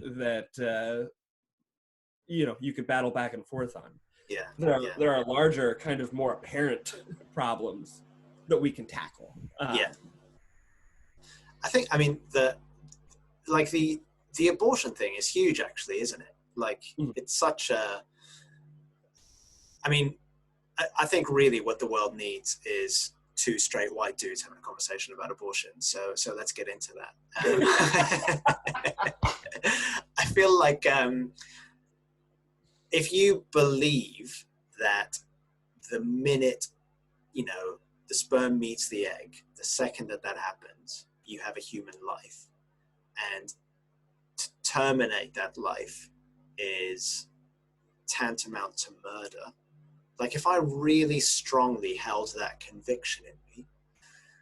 you could battle back and forth on. Yeah. There are larger, kind of more apparent problems that we can tackle. I mean, the abortion thing is huge, actually, isn't it? Like, it's such a, I mean, I think really what the world needs is two straight white dudes having a conversation about abortion. So let's get into that. I feel like if you believe that the minute, the sperm meets the egg, the second that happens, you have a human life. And to terminate that life is tantamount to murder. Like, if I really strongly held that conviction in me,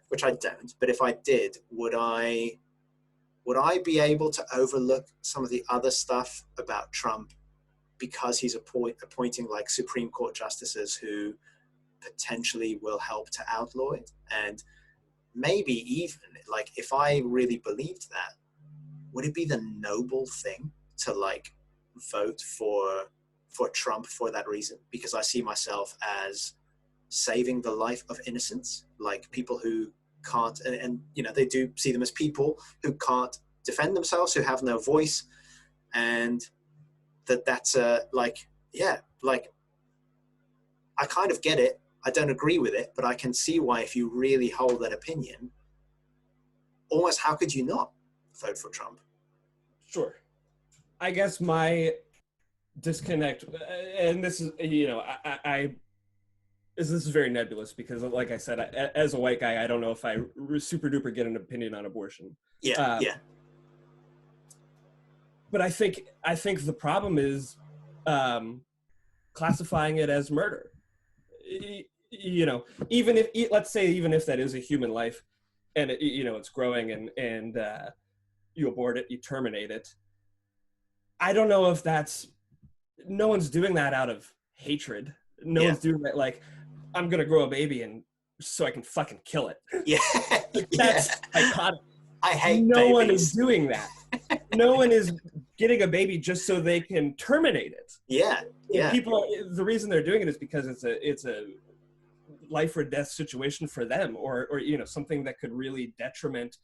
which I don't, but if I did, would I be able to overlook some of the other stuff about Trump because he's appointing like Supreme Court justices who potentially will help to outlaw it? And maybe even, like, if I really believed that, would it be the noble thing to like vote for Trump for that reason? Because I see myself as saving the life of innocents, like people who can't, and they do see them as people who can't defend themselves, who have no voice, and that's I kind of get it. I don't agree with it, but I can see why, if you really hold that opinion, almost how could you not vote for Trump? Sure. I guess my disconnect, and this is, this is very nebulous because, like I said, as a white guy, I don't know if I super duper get an opinion on abortion. Yeah. But I think the problem is classifying it as murder. Even if, let's say, even if that is a human life, and it's growing, and you abort it, you terminate it. I don't know if no one's doing that out of hatred. No one's doing that like, I'm gonna grow a baby and so I can fucking kill it. Yeah. That's psychotic. I hate no babies. one is doing that. No one is getting a baby just so they can terminate it. Yeah. People, the reason they're doing it is because it's a life or death situation for them, or something that could really detriment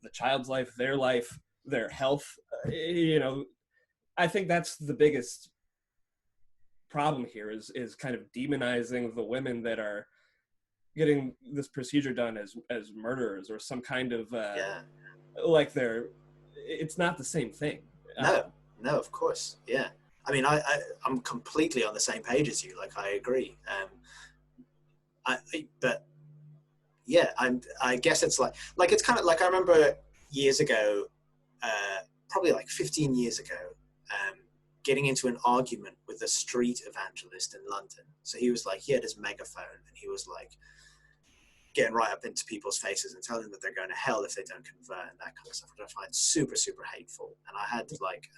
the child's life, their health. I think that's the biggest problem here is kind of demonizing the women that are getting this procedure done as murderers or some kind of like it's not the same thing. No, of course. Yeah. I mean, I'm completely on the same page as you. Like, I agree. But yeah, I guess it's like it's kind of like, I remember years ago, probably like 15 years ago, getting into an argument with a street evangelist in London. So he was like, he had his megaphone and he was like getting right up into people's faces and telling them that they're going to hell if they don't convert and that kind of stuff, which I find super, super hateful. And I had like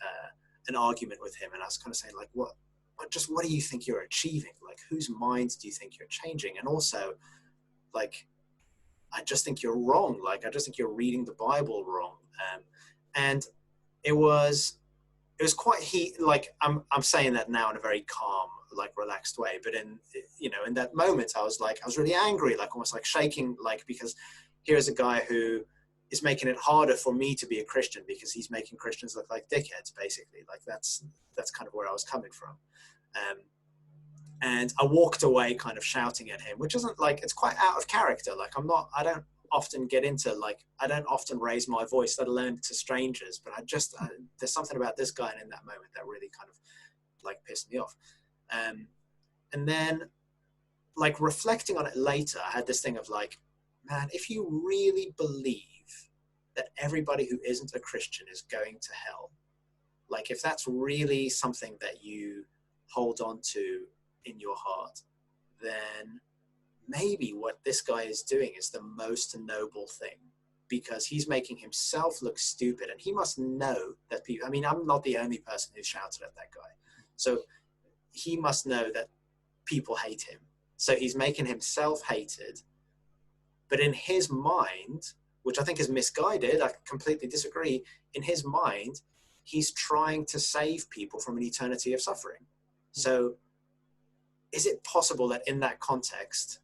an argument with him, and I was kind of saying like, what do you think you're achieving? Like, whose minds do you think you're changing? And also, like, I just think you're wrong. Like, I just think you're reading the Bible wrong. And it was quite like, I'm saying that now in a very calm, like, relaxed way, but in that moment I was really angry, like almost like shaking, like, because here's a guy who is making it harder for me to be a Christian because he's making Christians look like dickheads, basically. Like, that's kind of where I was coming from. And I walked away kind of shouting at him, which isn't like, it's quite out of character. Like, I don't often get into, like, I don't often raise my voice, let alone to strangers, but there's something about this guy and in that moment that really kind of like pissed me off. And then, like, reflecting on it later, I had this thing of like, man, if you really believe that everybody who isn't a Christian is going to hell, like, if that's really something that you hold on to in your heart, then maybe what this guy is doing is the most noble thing, because he's making himself look stupid, and he must know that people, I mean, I'm not the only person who shouted at that guy. So he must know that people hate him. So he's making himself hated. But in his mind, which I think is misguided, I completely disagree. In his mind, he's trying to save people from an eternity of suffering. So is it possible that in that context,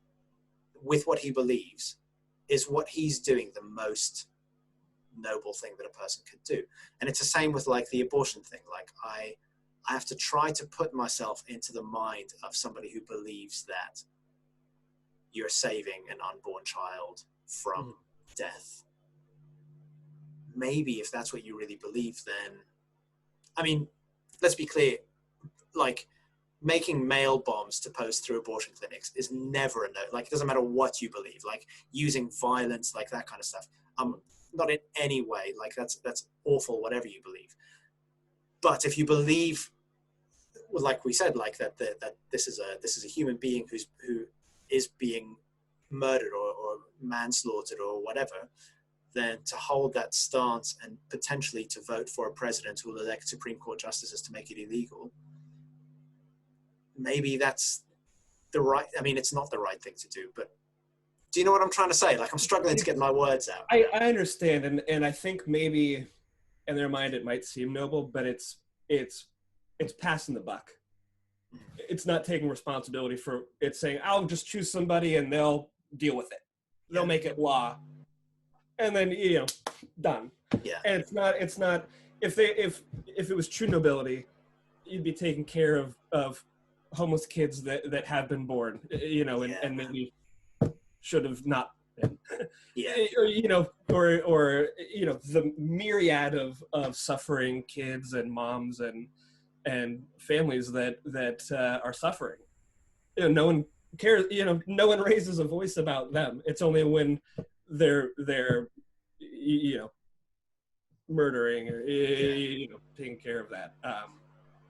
with what he believes, is what he's doing the most noble thing that a person could do? And it's the same with like the abortion thing. Like, I have to try to put myself into the mind of somebody who believes that you're saving an unborn child from death. Maybe if that's what you really believe, then, I mean, let's be clear, like, making mail bombs to post through abortion clinics is never a no. Like, it doesn't matter what you believe, like using violence, like that kind of stuff. Not in any way, like that's awful, whatever you believe. But if you believe, like we said, like that this is a human being who is being murdered or manslaughtered or whatever, then to hold that stance and potentially to vote for a president who will elect Supreme Court justices to make it illegal, maybe that's the right, I mean, it's not the right thing to do, but do you know what I'm trying to say? Like, I'm struggling to get my words out. I understand, and I think maybe in their mind it might seem noble, but it's passing the buck. It's not taking responsibility for it, saying, I'll just choose somebody and they'll deal with it. They'll make it law. And then, done. Yeah. And it's not if it was true nobility, you'd be taking care of homeless kids that have been born, and maybe should have not been. Yeah. or the myriad of suffering kids and moms and families that are suffering. No one cares. No one raises a voice about them. It's only when they're murdering or taking care of that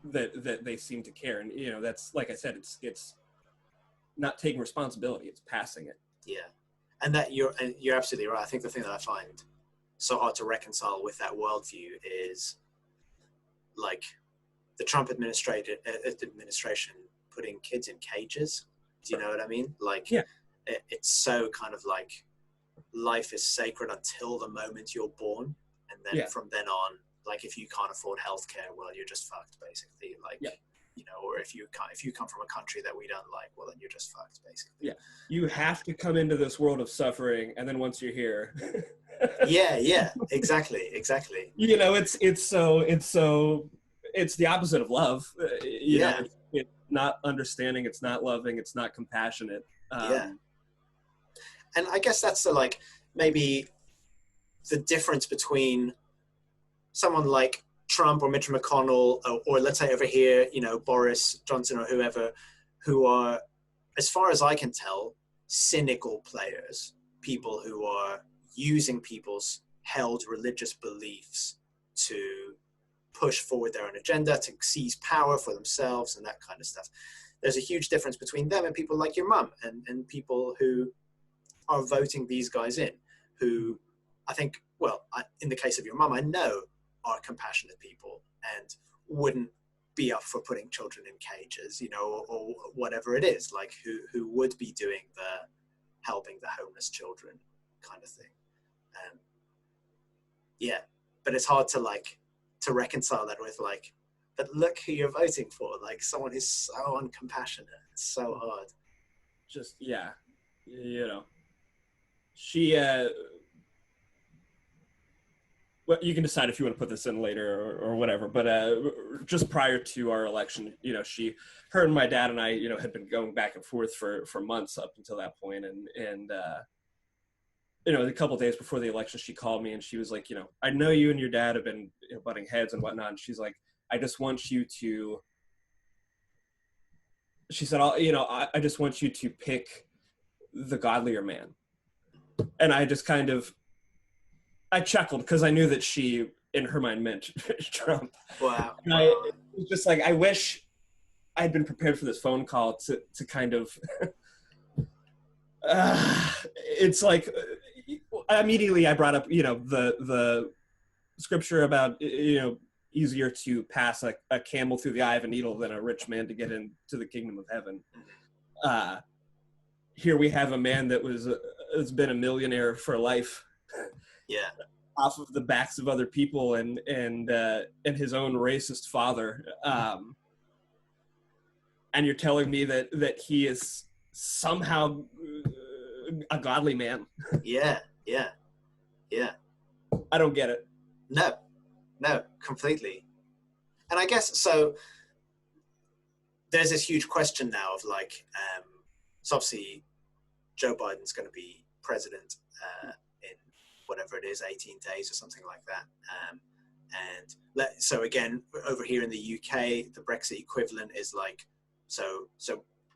that they seem to care. And that's, like I said, it's not taking responsibility, it's passing it. Yeah. And that you're absolutely right. I think the thing that I find so hard to reconcile with that worldview is like the Trump administration putting kids in cages. Do you know what I mean? Like, Yeah. It's so kind of like life is sacred until the moment you're born, and then from then on, like if you can't afford healthcare, well, you're just fucked, basically. Like, you know, or if you come from a country that we don't like, well, then you're just fucked, basically. Yeah, you have to come into this world of suffering, and then once you're here, yeah, exactly. You know, it's the opposite of love. You know, it's not understanding, it's not loving, it's not compassionate. And I guess that's the, like, maybe the difference between someone like Trump or Mitch McConnell, or let's say over here, you know, Boris Johnson or whoever, who are, as far as I can tell, cynical players, people who are using people's held religious beliefs to push forward their own agenda, to seize power for themselves and that kind of stuff. There's a huge difference between them and people like your mum and people who are voting these guys in, who I think, well, in the case of your mum, I know are compassionate people and wouldn't be up for putting children in cages, you know, or whatever it is, like who would be doing the helping the homeless children kind of thing. Yeah, but it's hard to reconcile that with, like, but look who you're voting for, like someone who's so uncompassionate. It's so hard. Just, yeah, you know, she, well, you can decide if you want to put this in later or whatever, but just prior to our election, you know, her and my dad and I, you know, had been going back and forth for months up until that point. And you know, a couple of days before the election, she called me and she was like, you know, I know you and your dad have been, you know, butting heads and whatnot. And she's like, I just want you to, she said, I just want you to pick the godlier man. And I just kind of, I chuckled because I knew that she, in her mind, meant Trump. Wow. And it was just like, I wish I'd been prepared for this phone call to kind of, it's like, immediately I brought up, you know, the scripture about, you know, easier to pass a camel through the eye of a needle than a rich man to get into the kingdom of heaven. Here we have a man that has been a millionaire for life. Yeah. Off of the backs of other people and his own racist father. And you're telling me that he is somehow a godly man. Yeah. I don't get it. No, completely. And I guess, so there's this huge question now of, like, so obviously Joe Biden's going to be president in whatever it is, 18 days or something like that. So again, over here in the UK, the Brexit equivalent is like, so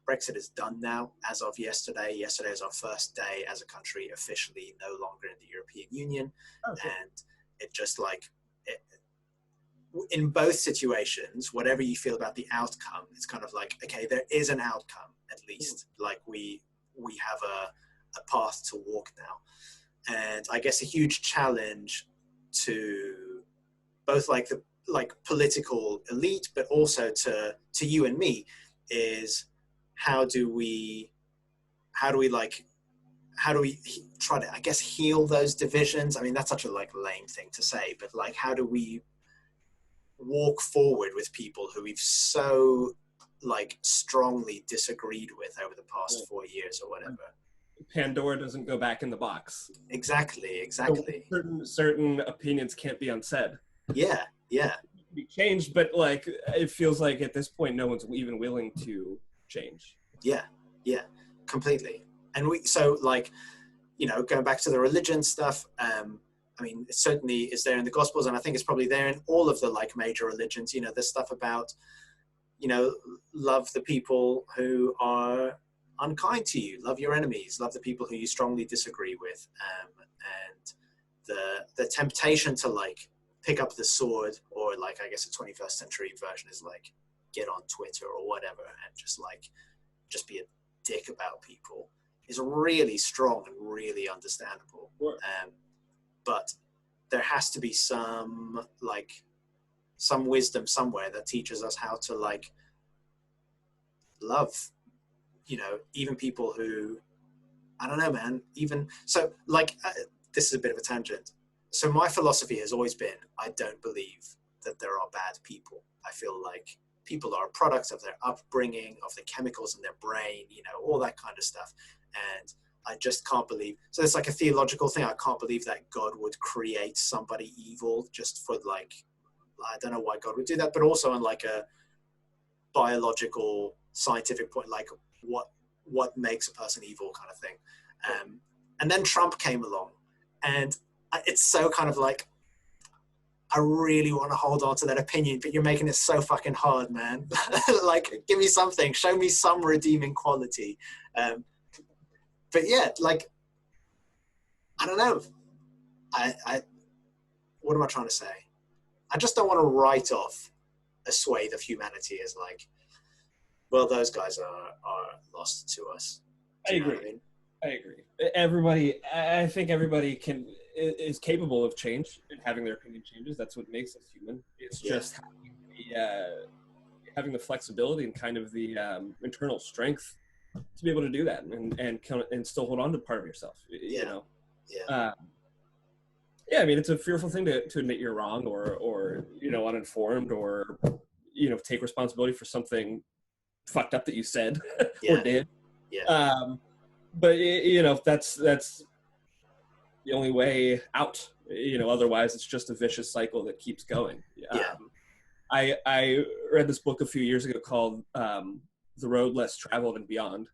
Brexit is done now as of yesterday. Yesterday is our first day as a country officially no longer in the European Union. Okay. And it just, like, in both situations, whatever you feel about the outcome, it's kind of like, okay, there is an outcome at least. Like we have a path to walk now. And I guess a huge challenge to both, like, the political elite, but also to you and me, is how do we try to, I guess, heal those divisions? I mean, that's such a, like, lame thing to say, but, like, how do we walk forward with people who we've so, like, strongly disagreed with over the past 4 years or whatever? Pandora doesn't go back in the box. Exactly. So certain opinions can't be unsaid. Yeah. Be changed, but, like, it feels like at this point no one's even willing to change. Yeah, completely. And so, like, you know, going back to the religion stuff, I mean, it certainly is there in the Gospels, and I think it's probably there in all of the, like, major religions. You know, there's stuff about, you know, love the people who are unkind to you, love your enemies, love the people who you strongly disagree with, and the temptation to, like, pick up the sword, or, like, I guess a 21st century version is, like, get on Twitter or whatever and just be a dick about people, is really strong and really understandable. Sure. But there has to be some wisdom somewhere that teaches us how to like love, you know, even people who, I don't know, man, even so, like, this is a bit of a tangent. So my philosophy has always been, I don't believe that there are bad people. I feel like people are products of their upbringing, of the chemicals in their brain, you know, all that kind of stuff. And I just can't believe, so it's like a theological thing. I can't believe that God would create somebody evil just for like, I don't know why God would do that, but also on like a biological, scientific point, like what makes a person evil kind of thing. And then Trump came along, and it's so kind of like, I really want to hold on to that opinion, but you're making it so fucking hard, man. Like, give me something, show me some redeeming quality. But yeah, like, I don't know. What am I trying to say? I just don't want to write off a swathe of humanity as like, well, those guys are lost to us. I agree. I agree. Everybody, I think everybody is capable of change and having their opinion changes. That's what makes us human. It's just having the flexibility and kind of the internal strength to be able to do that and still hold on to part of yourself. You know. Yeah. Yeah, I mean, it's a fearful thing to admit you're wrong or you know, uninformed, or you know, take responsibility for something fucked up that you said or did. Yeah. But you know, that's the only way out. You know, otherwise it's just a vicious cycle that keeps going. I read this book a few years ago called "The Road Less Traveled and Beyond."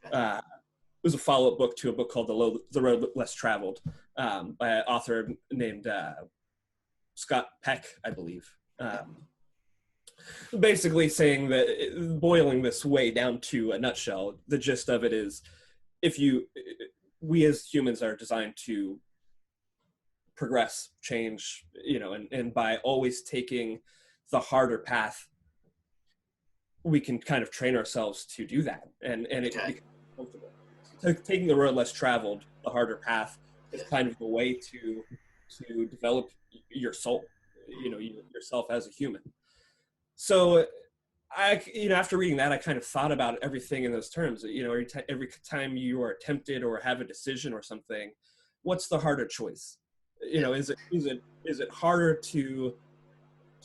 It was a follow-up book to a book called The Road Less Traveled by an author named Scott Peck, I believe. Basically saying that, boiling this way down to a nutshell, the gist of it is, we as humans are designed to progress, change, you know, and by always taking the harder path, we can kind of train ourselves to do that, and it can become comfortable. So taking the road less traveled, the harder path, is kind of the way to develop your soul, you know, yourself as a human. So you know, after reading that, I kind of thought about everything in those terms. You know, every time you are tempted or have a decision or something, what's the harder choice? You know, is it harder to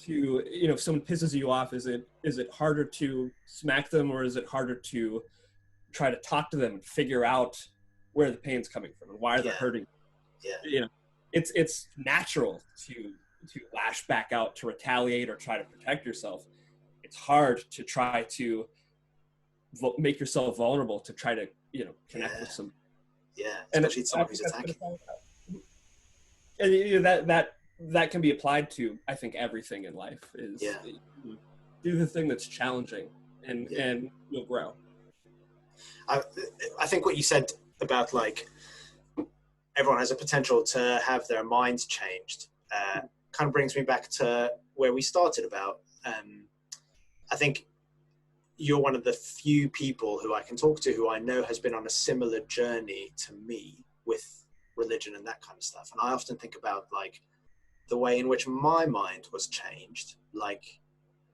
you know, if someone pisses you off, is it harder to smack them, or is it harder to try to talk to them and figure out where the pain's coming from and why they're hurting? You know, it's natural to lash back out, to retaliate, or try to protect yourself. It's hard to try to make yourself vulnerable, to try to, you know, connect with some. Especially someone who's attacking. And you know, that can be applied to, I think, everything in life. Is do the thing that's challenging, and you'll grow. I think what you said about like everyone has a potential to have their minds changed kind of brings me back to where we started about. I think you're one of the few people who I can talk to who I know has been on a similar journey to me with religion and that kind of stuff. And I often think about like the way in which my mind was changed. Like,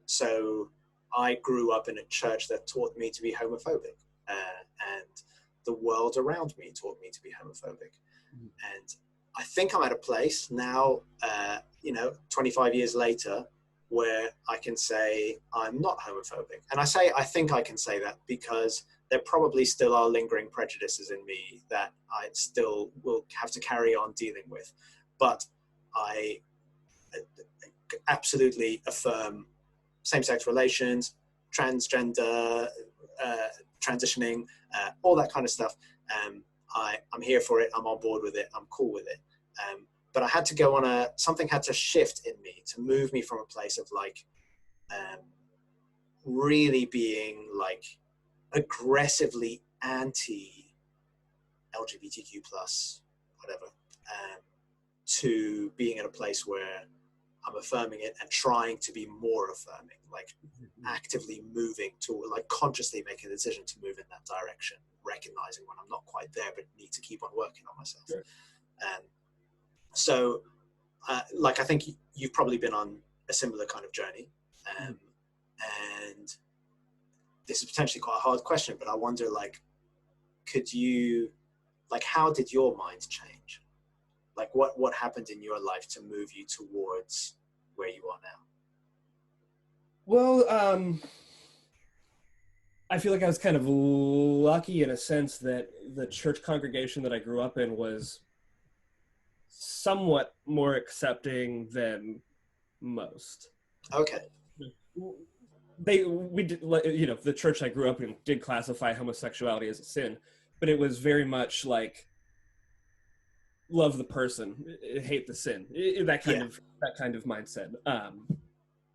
so I grew up in a church that taught me to be homophobic, and the world around me taught me to be homophobic. And I think I'm at a place now, you know, 25 years later, where I can say I'm not homophobic. And I think I can say that because there probably still are lingering prejudices in me that I still will have to carry on dealing with. But I absolutely affirm same-sex relations, transgender, transitioning, all that kind of stuff. I'm here for it. I'm on board with it. I'm cool with it. But I had to go on something had to shift in me to move me from a place of like really being like aggressively anti LGBTQ plus whatever, to being in a place where I'm affirming it and trying to be more affirming, like actively moving to, like consciously making a decision to move in that direction, recognizing when I'm not quite there, but need to keep on working on myself. Sure. So like, I think you've probably been on a similar kind of journey. And this is potentially quite a hard question, but I wonder, like, how did your mind change? Like, what happened in your life to move you towards where you are now? Well, I feel like I was kind of lucky in a sense that the church congregation that I grew up in was somewhat more accepting than most. Okay. We did, you know, the church I grew up in did classify homosexuality as a sin, but it was very much like love the person, hate the sin, that kind of mindset.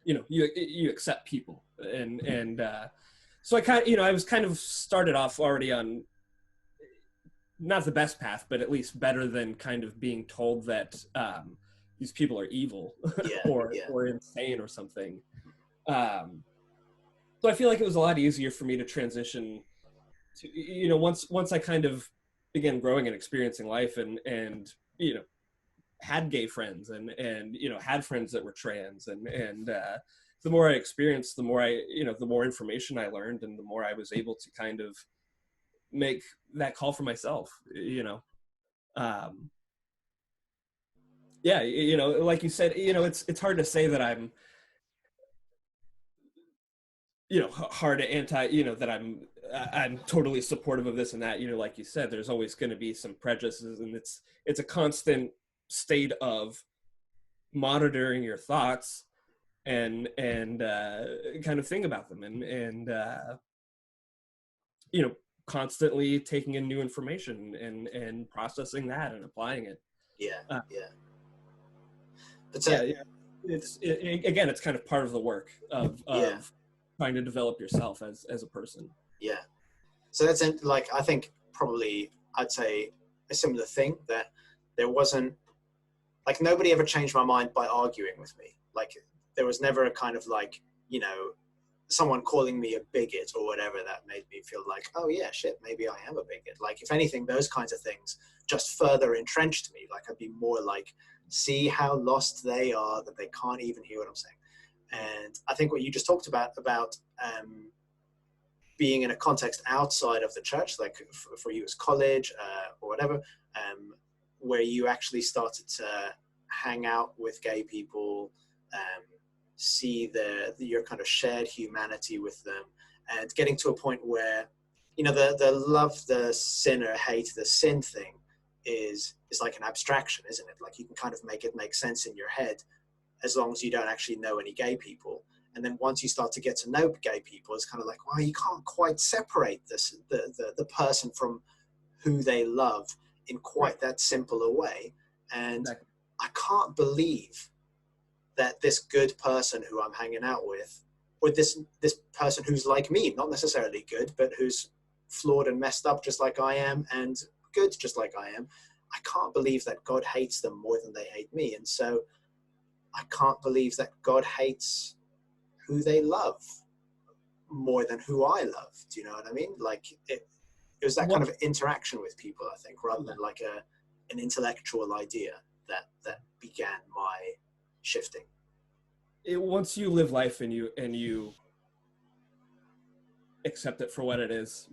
You know, you accept people, and so I kind of, you know, I was kind of started off already on not the best path, but at least better than kind of being told that these people are evil or insane or something. So I feel like it was a lot easier for me to transition to, you know, once I kind of began growing and experiencing life and you know, had gay friends and you know, had friends that were trans and the more I experienced, the more the more information I learned, and the more I was able to kind of make that call for myself, you know. Yeah, you know, like you said, you know, it's hard to say that I'm, you know, hard anti, you know, that I'm totally supportive of this and that, you know, like you said, there's always going to be some prejudices, and it's a constant state of monitoring your thoughts and kind of think about them and you know, constantly taking in new information and processing that and applying it. Again, it's kind of part of the work of trying to develop yourself as a person. So that's like, I think probably I'd say a similar thing, that there wasn't, like, nobody ever changed my mind by arguing with me. Like, there was never a kind of, like, you know, someone calling me a bigot or whatever that made me feel like, oh yeah, shit, maybe I am a bigot. Like, if anything, those kinds of things just further entrenched me. Like, I'd be more like, see how lost they are, that they can't even hear what I'm saying. And I think what you just talked about being in a context outside of the church, like for you as college or whatever, where you actually started to hang out with gay people, see your kind of shared humanity with them, and getting to a point where, you know, the love the sinner, hate the sin thing is like an abstraction, isn't it? Like, you can kind of make it make sense in your head as long as you don't actually know any gay people. And then once you start to get to know gay people, it's kind of like, well, you can't quite separate the person from who they love in quite that simple a way. And I can't believe that this good person who I'm hanging out with, or this person who's like me, not necessarily good, but who's flawed and messed up just like I am, and good just like I am, I can't believe that God hates them more than they hate me. And so I can't believe that God hates who they love more than who I love. Do you know what I mean? Like, it was that kind of interaction with people, I think, rather than like an intellectual idea that began my shifting. Once you live life and you accept it for what it is,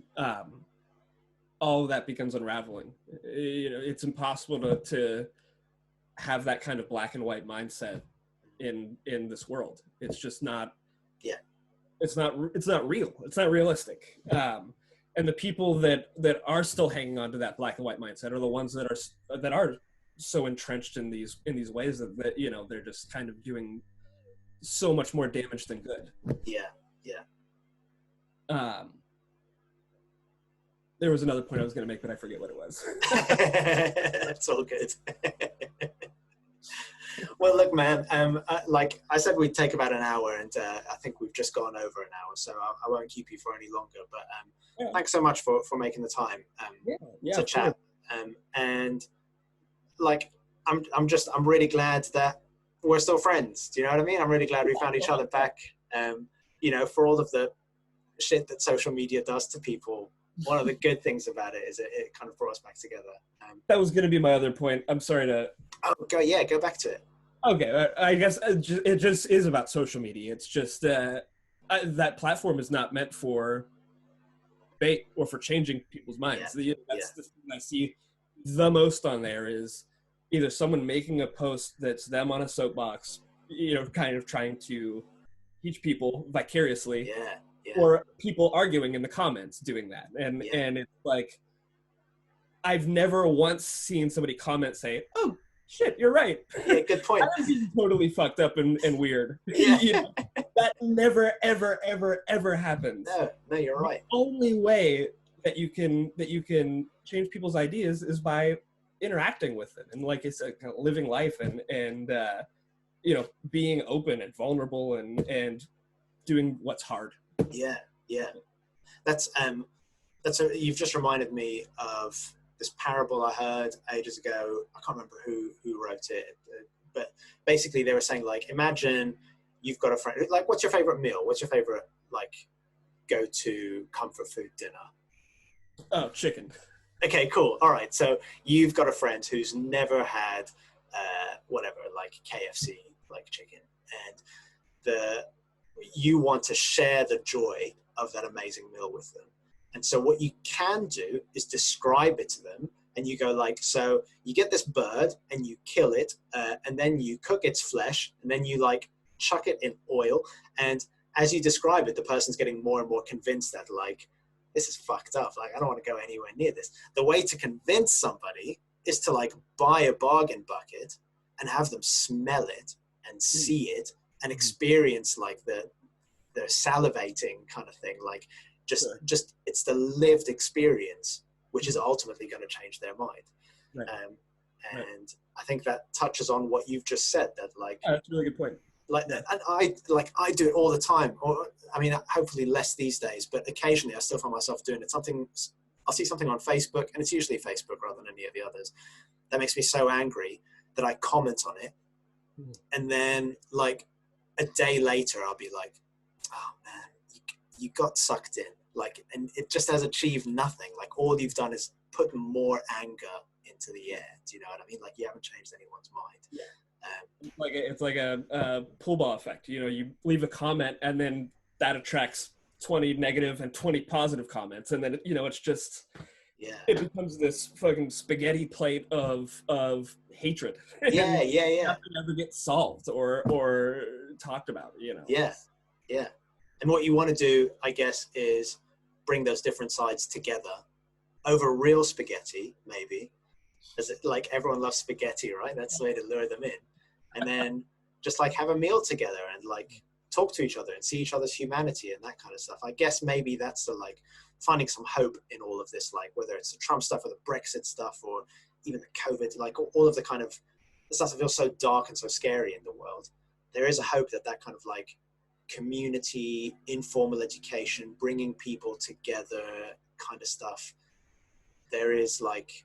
all of that becomes unraveling. You know, it's impossible to have that kind of black and white mindset in this world. It's just not. It's not real. It's not realistic. And the people that are still hanging on to that black and white mindset are the ones that are so entrenched in these ways that you know, they're just kind of doing so much more damage than good. There was another point I was going to make, but I forget what it was. That's all good. Well, look, man, like I said, we'd take about an hour, and I think we've just gone over an hour, so I won't keep you for any longer. But thanks so much for making the time to chat. And like, I'm really glad that we're still friends. Do you know what I mean? I'm really glad we found each other back. You know, for all of the shit that social media does to people, one of the good things about it is it kind of brought us back together. That was going to be my other point. I'm sorry to... Oh, go back to it. Okay, I guess it just is about social media. It's just that platform is not meant for debate or for changing people's Yeah, minds. yeah, That's the thing I see the most on there is either someone making a post that's them on a soapbox, kind of trying to teach people vicariously, yeah, yeah, or people arguing in the comments doing that. And yeah, and it's like I've never once seen somebody comment say, "Oh shit, you're right." yeah. Good point. I'm being totally fucked up and weird. Yeah. That never, ever, ever, ever happens. No, no, you're The right. only way that you can change people's ideas is by interacting with them, and like I said, kind of living life and being open and vulnerable and doing what's hard. Yeah, yeah. That's you've just reminded me of this parable I heard ages ago. I can't remember who wrote it, but basically they were saying, like, imagine you've got a friend. Like, what's your favorite meal? What's your favorite, like, go to comfort food dinner? Oh, chicken. Okay, cool. All right. So you've got a friend who's never had whatever, like KFC, like chicken, and the you want to share the joy of that amazing meal with them. And so what you can do is describe it to them, and you go like, so you get this bird and you kill it, and then you cook its flesh, and then you like chuck it in oil, and as you describe it, the person's getting more and more convinced that like, this is fucked up. Like, I don't want to go anywhere near this. The way to convince somebody is to like buy a bargain bucket and have them smell it and see it and experience like the salivating kind of thing. Like just it's the lived experience, which is ultimately going to change their mind. Right. And Right. I think that touches on what you've just said, that like, That's a really good point. like, and I do it all the time, or I mean, hopefully less these days, but occasionally I still find myself doing it. I'll see something on Facebook, and it's usually Facebook rather than any of the others, that makes me so angry that I comment on it, and then like a day later I'll be like, oh man, you got sucked in, like, and it just has achieved nothing. Like, all you've done is put more anger into the air. Do you know what I mean? Like, you haven't changed anyone's mind. Yeah. It's like a pull ball effect. You leave a comment and then that attracts 20 negative and 20 positive comments, and then it's just it becomes this fucking spaghetti plate of hatred. Yeah, and yeah, yeah. nothing ever gets solved or talked about. Yeah, yeah. And what you want to do, I guess, is bring those different sides together over real spaghetti, maybe. As it, like, everyone loves spaghetti, right? That's the way to lure them in. And then just like have a meal together and like talk to each other and see each other's humanity and that kind of stuff. I guess maybe that's the like finding some hope in all of this, like whether it's the Trump stuff or the Brexit stuff or even the COVID, like all of the kind of the stuff that feels so dark and so scary in the world. There is a hope that that kind of like community, informal education, bringing people together kind of stuff, there is like,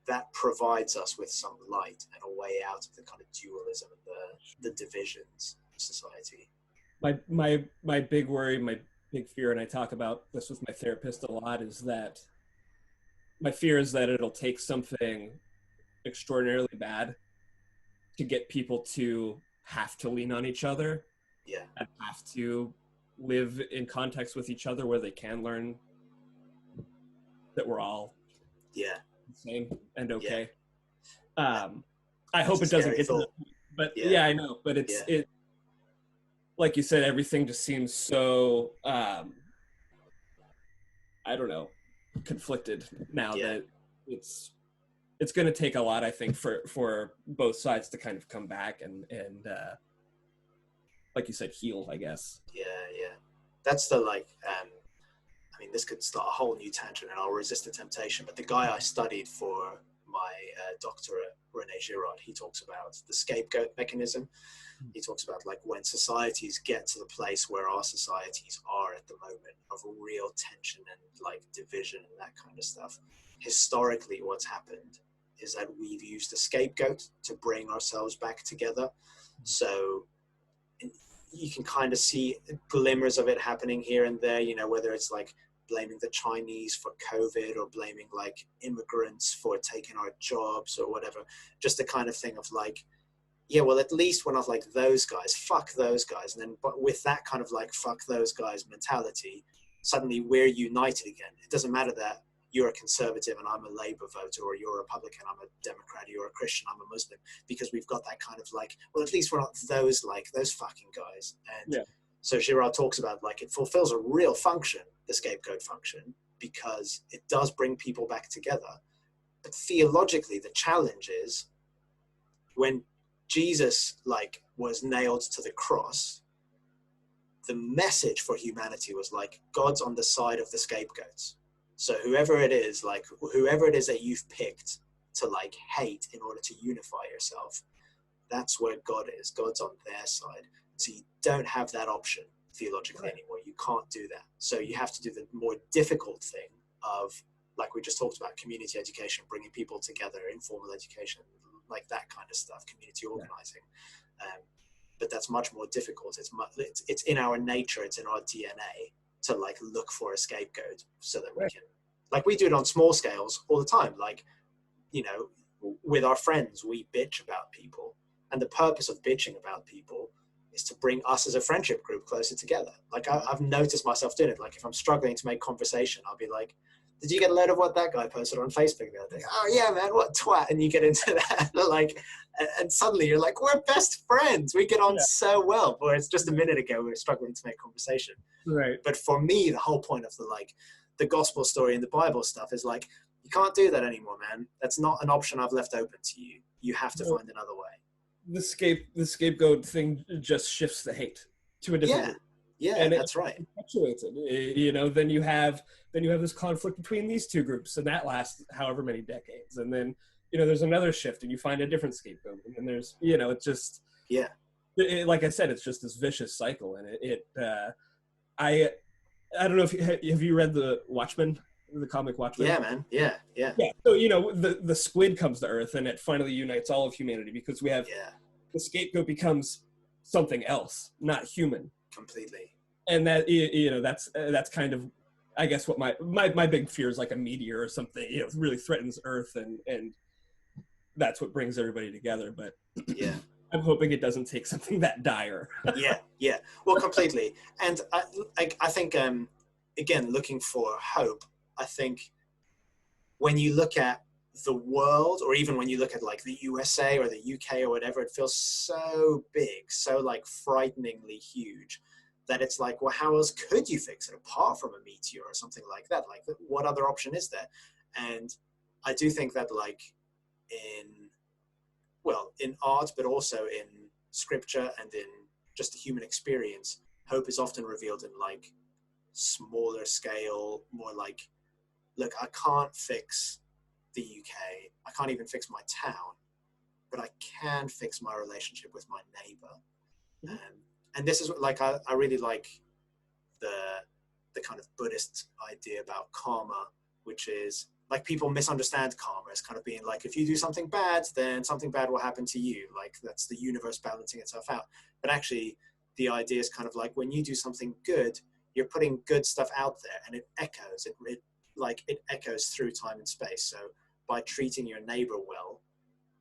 that provides us with some light and a way out of the kind of dualism and the divisions of society. My big worry, my big fear, and I talk about this with my therapist a lot, is that my fear is that it'll take something extraordinarily bad to get people to have to lean on each other. Yeah. And have to live in context with each other where they can learn that we're all same and okay. I hope it doesn't get to that point, but I know, but it like you said, everything just seems so I don't know, conflicted now that it's going to take a lot, I think, for both sides to kind of come back and like you said, heal, I guess. Yeah. That's the like I mean, this could start a whole new tangent, and I'll resist the temptation. But the guy I studied for my doctorate, Rene Girard, he talks about the scapegoat mechanism. He talks about like when societies get to the place where our societies are at the moment of real tension and like division and that kind of stuff. Historically, what's happened is that we've used a scapegoat to bring ourselves back together. So you can kind of see glimmers of it happening here and there, whether it's like blaming the Chinese for COVID or blaming like immigrants for taking our jobs or whatever, just the kind of thing of like, yeah, well, at least we're not like those guys, fuck those guys. And then, but with that kind of like, fuck those guys mentality, suddenly we're united again. It doesn't matter that you're a conservative and I'm a Labour voter, or you're a Republican, I'm a Democrat, or you're a Christian, I'm a Muslim, because we've got that kind of like, well, at least we're not those fucking guys. And so Girard talks about like, it fulfills a real function, the scapegoat function, because it does bring people back together. But theologically, the challenge is when Jesus like was nailed to the cross, the message for humanity was like, God's on the side of the scapegoats. So whoever it is that you've picked to like hate in order to unify yourself, that's where God is. God's on their side. So you don't have that option theologically anymore. You can't do that. So you have to do the more difficult thing of, like we just talked about, community education, bringing people together, informal education, like that kind of stuff, community organizing. But that's much more difficult. It's in our nature, it's in our DNA to like look for a scapegoat so that we can, like we do it on small scales all the time. Like, you know, with our friends, we bitch about people, and the purpose of bitching about people is to bring us as a friendship group closer together. Like I've noticed myself doing it. Like if I'm struggling to make conversation, I'll be like, did you get a load of what that guy posted on Facebook the other day? Oh yeah, man, what twat. And you get into that, like, and suddenly you're like, we're best friends. We get on so well. Whereas just a minute ago, we were struggling to make conversation. Right. But for me, the whole point of the gospel story and the Bible stuff is like, you can't do that anymore, man. That's not an option I've left open to you. You have to find another way. The scapegoat thing just shifts the hate to a different group. Yeah, and that's right. You know, then you have this conflict between these two groups, and that lasts however many decades. And then, you know, there's another shift, and you find a different scapegoat. And then there's, you know, it's just like I said, it's just this vicious cycle. And I don't know if have you read the Watchmen, the comic Watchmen? Yeah, man. Yeah. So, you know, the squid comes to Earth, and it finally unites all of humanity because we have the scapegoat becomes something else, not human. Completely. And that, you know, that's kind of, I guess, what my big fear is, like a meteor or something, you know, really threatens Earth, and that's what brings everybody together. But I'm hoping it doesn't take something that dire. Yeah. Well, completely. And I think, again, looking for hope, I think when you look at the world, or even when you look at like the USA or the UK or whatever, it feels so big, so like frighteningly huge, that it's like, well, how else could you fix it apart from a meteor or something like that? Like, what other option is there? And I do think that like in art, but also in scripture and in just the human experience, hope is often revealed in like smaller scale, more like, look, I can't fix the UK, I can't even fix my town, but I can fix my relationship with my neighbor. And this is like, I really like the kind of Buddhist idea about karma, which is like, people misunderstand karma as kind of being like, if you do something bad, then something bad will happen to you. Like that's the universe balancing itself out. But actually the idea is kind of like, when you do something good, you're putting good stuff out there, and it echoes, it echoes through time and space. So by treating your neighbor well,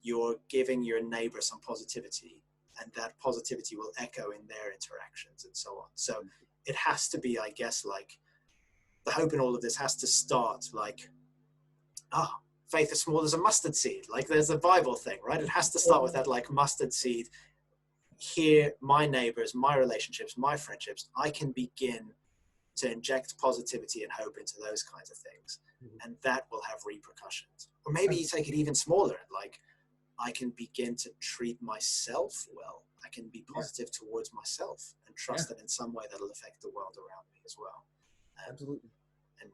you're giving your neighbor some positivity, and that positivity will echo in their interactions and so on. So it has to be, I guess, like the hope in all of this has to start like, faith as small as a mustard seed. Like there's a Bible thing, right? It has to start with that like mustard seed. Here, my neighbors, my relationships, my friendships, I can begin to inject positivity and hope into those kinds of things. And that will have repercussions. Or maybe you take it even smaller, like I can begin to treat myself well. I can be positive towards myself and trust that in some way that'll affect the world around me as well. Absolutely. And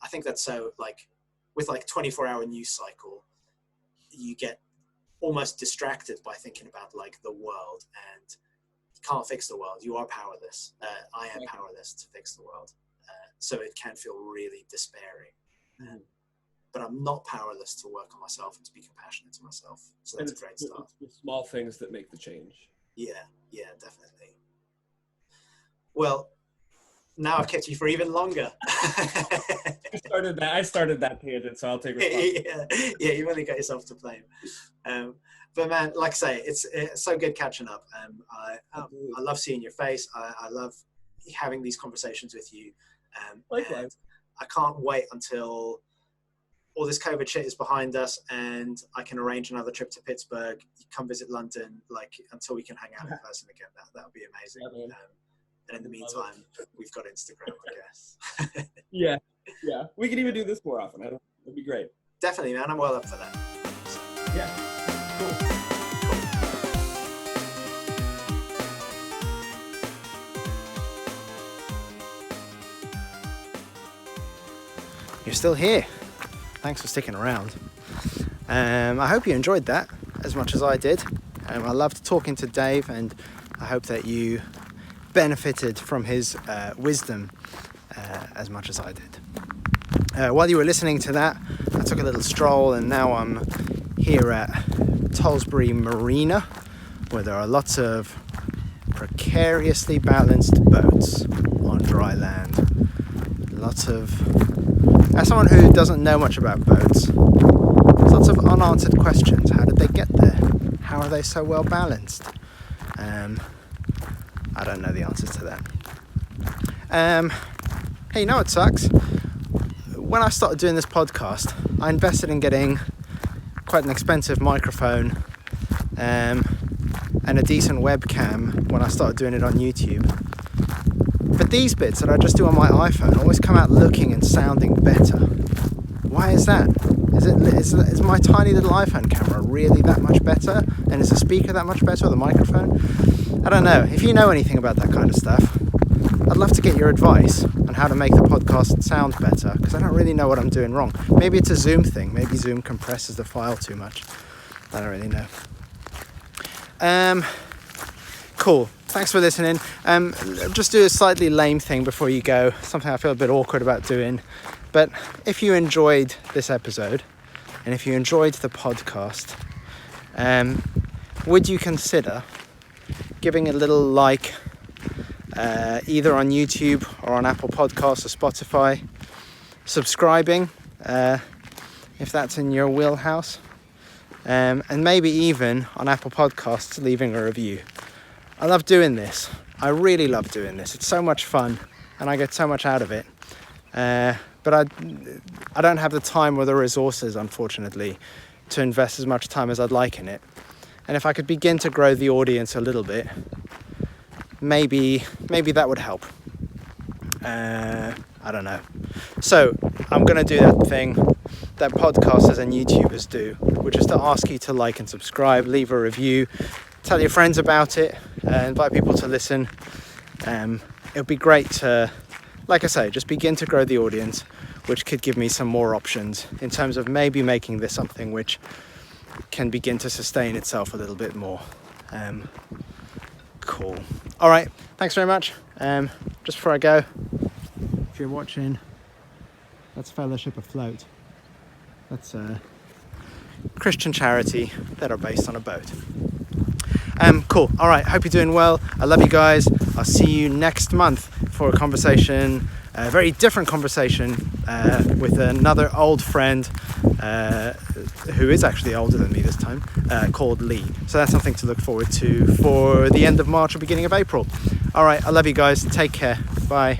I think that's so, like with like 24-hour news cycle, you get almost distracted by thinking about like the world, and you can't fix the world. You are powerless. I am powerless to fix the world. So it can feel really despairing. But I'm not powerless to work on myself and to be compassionate to myself. So that's a great start. It's the small things that make the change. Yeah, definitely. Well, now I've kept you for even longer. I started that tangent, so I'll take responsibility. Yeah, you've only got yourself to blame. But man, like I say, it's so good catching up. I love seeing your face. I love having these conversations with you. Likewise. I can't wait until all this COVID shit is behind us and I can arrange another trip to Pittsburgh, come visit London, like until we can hang out in person again. That would be amazing. Yeah, and in the meantime, we've got Instagram, I guess. Yeah. We could even do this more often. It'd be great. Definitely, man. I'm well up for that. Yeah. Cool. You're still here. Thanks for sticking around. I hope you enjoyed that as much as I did. I loved talking to Dave, and I hope that you benefited from his wisdom as much as I did. While you were listening to that, I took a little stroll, and now I'm here at Tollsbury Marina, where there are lots of precariously balanced boats on dry land. As someone who doesn't know much about boats, there's lots of unanswered questions. How did they get there? How are they so well balanced? I don't know the answers to that. Hey, you know what sucks? When I started doing this podcast, I invested in getting quite an expensive microphone and a decent webcam when I started doing it on YouTube. But these bits that I just do on my iPhone always come out looking and sounding better. Why is that? Is my tiny little iPhone camera really that much better? And is the speaker that much better, or the microphone? I don't know. If you know anything about that kind of stuff, I'd love to get your advice on how to make the podcast sound better, because I don't really know what I'm doing wrong. Maybe it's a Zoom thing. Maybe Zoom compresses the file too much. I don't really know. Cool. Thanks for listening. Just do a slightly lame thing before you go, something I feel a bit awkward about doing. But if you enjoyed this episode, and if you enjoyed the podcast, would you consider giving a little like either on YouTube or on Apple Podcasts or Spotify, subscribing if that's in your wheelhouse, and maybe even on Apple Podcasts leaving a review. I love doing this. I really love doing this. It's so much fun and I get so much out of it. But I don't have the time or the resources, unfortunately, to invest as much time as I'd like in it. And if I could begin to grow the audience a little bit, maybe that would help. I don't know. So I'm going to do that thing that podcasters and YouTubers do, which is to ask you to like and subscribe, leave a review, tell your friends about it, invite people to listen. It would be great to, like I say, just begin to grow the audience, which could give me some more options in terms of maybe making this something which can begin to sustain itself a little bit more. Cool. All right. Thanks very much. Just before I go, if you're watching, that's Fellowship Afloat. That's a Christian charity that are based on a boat. Cool. All right. Hope you're doing well. I love you guys. I'll see you next month for a conversation, a very different conversation with another old friend who is actually older than me this time, called Lee. So that's something to look forward to for the end of March or beginning of April. All right. I love you guys. Take care. Bye.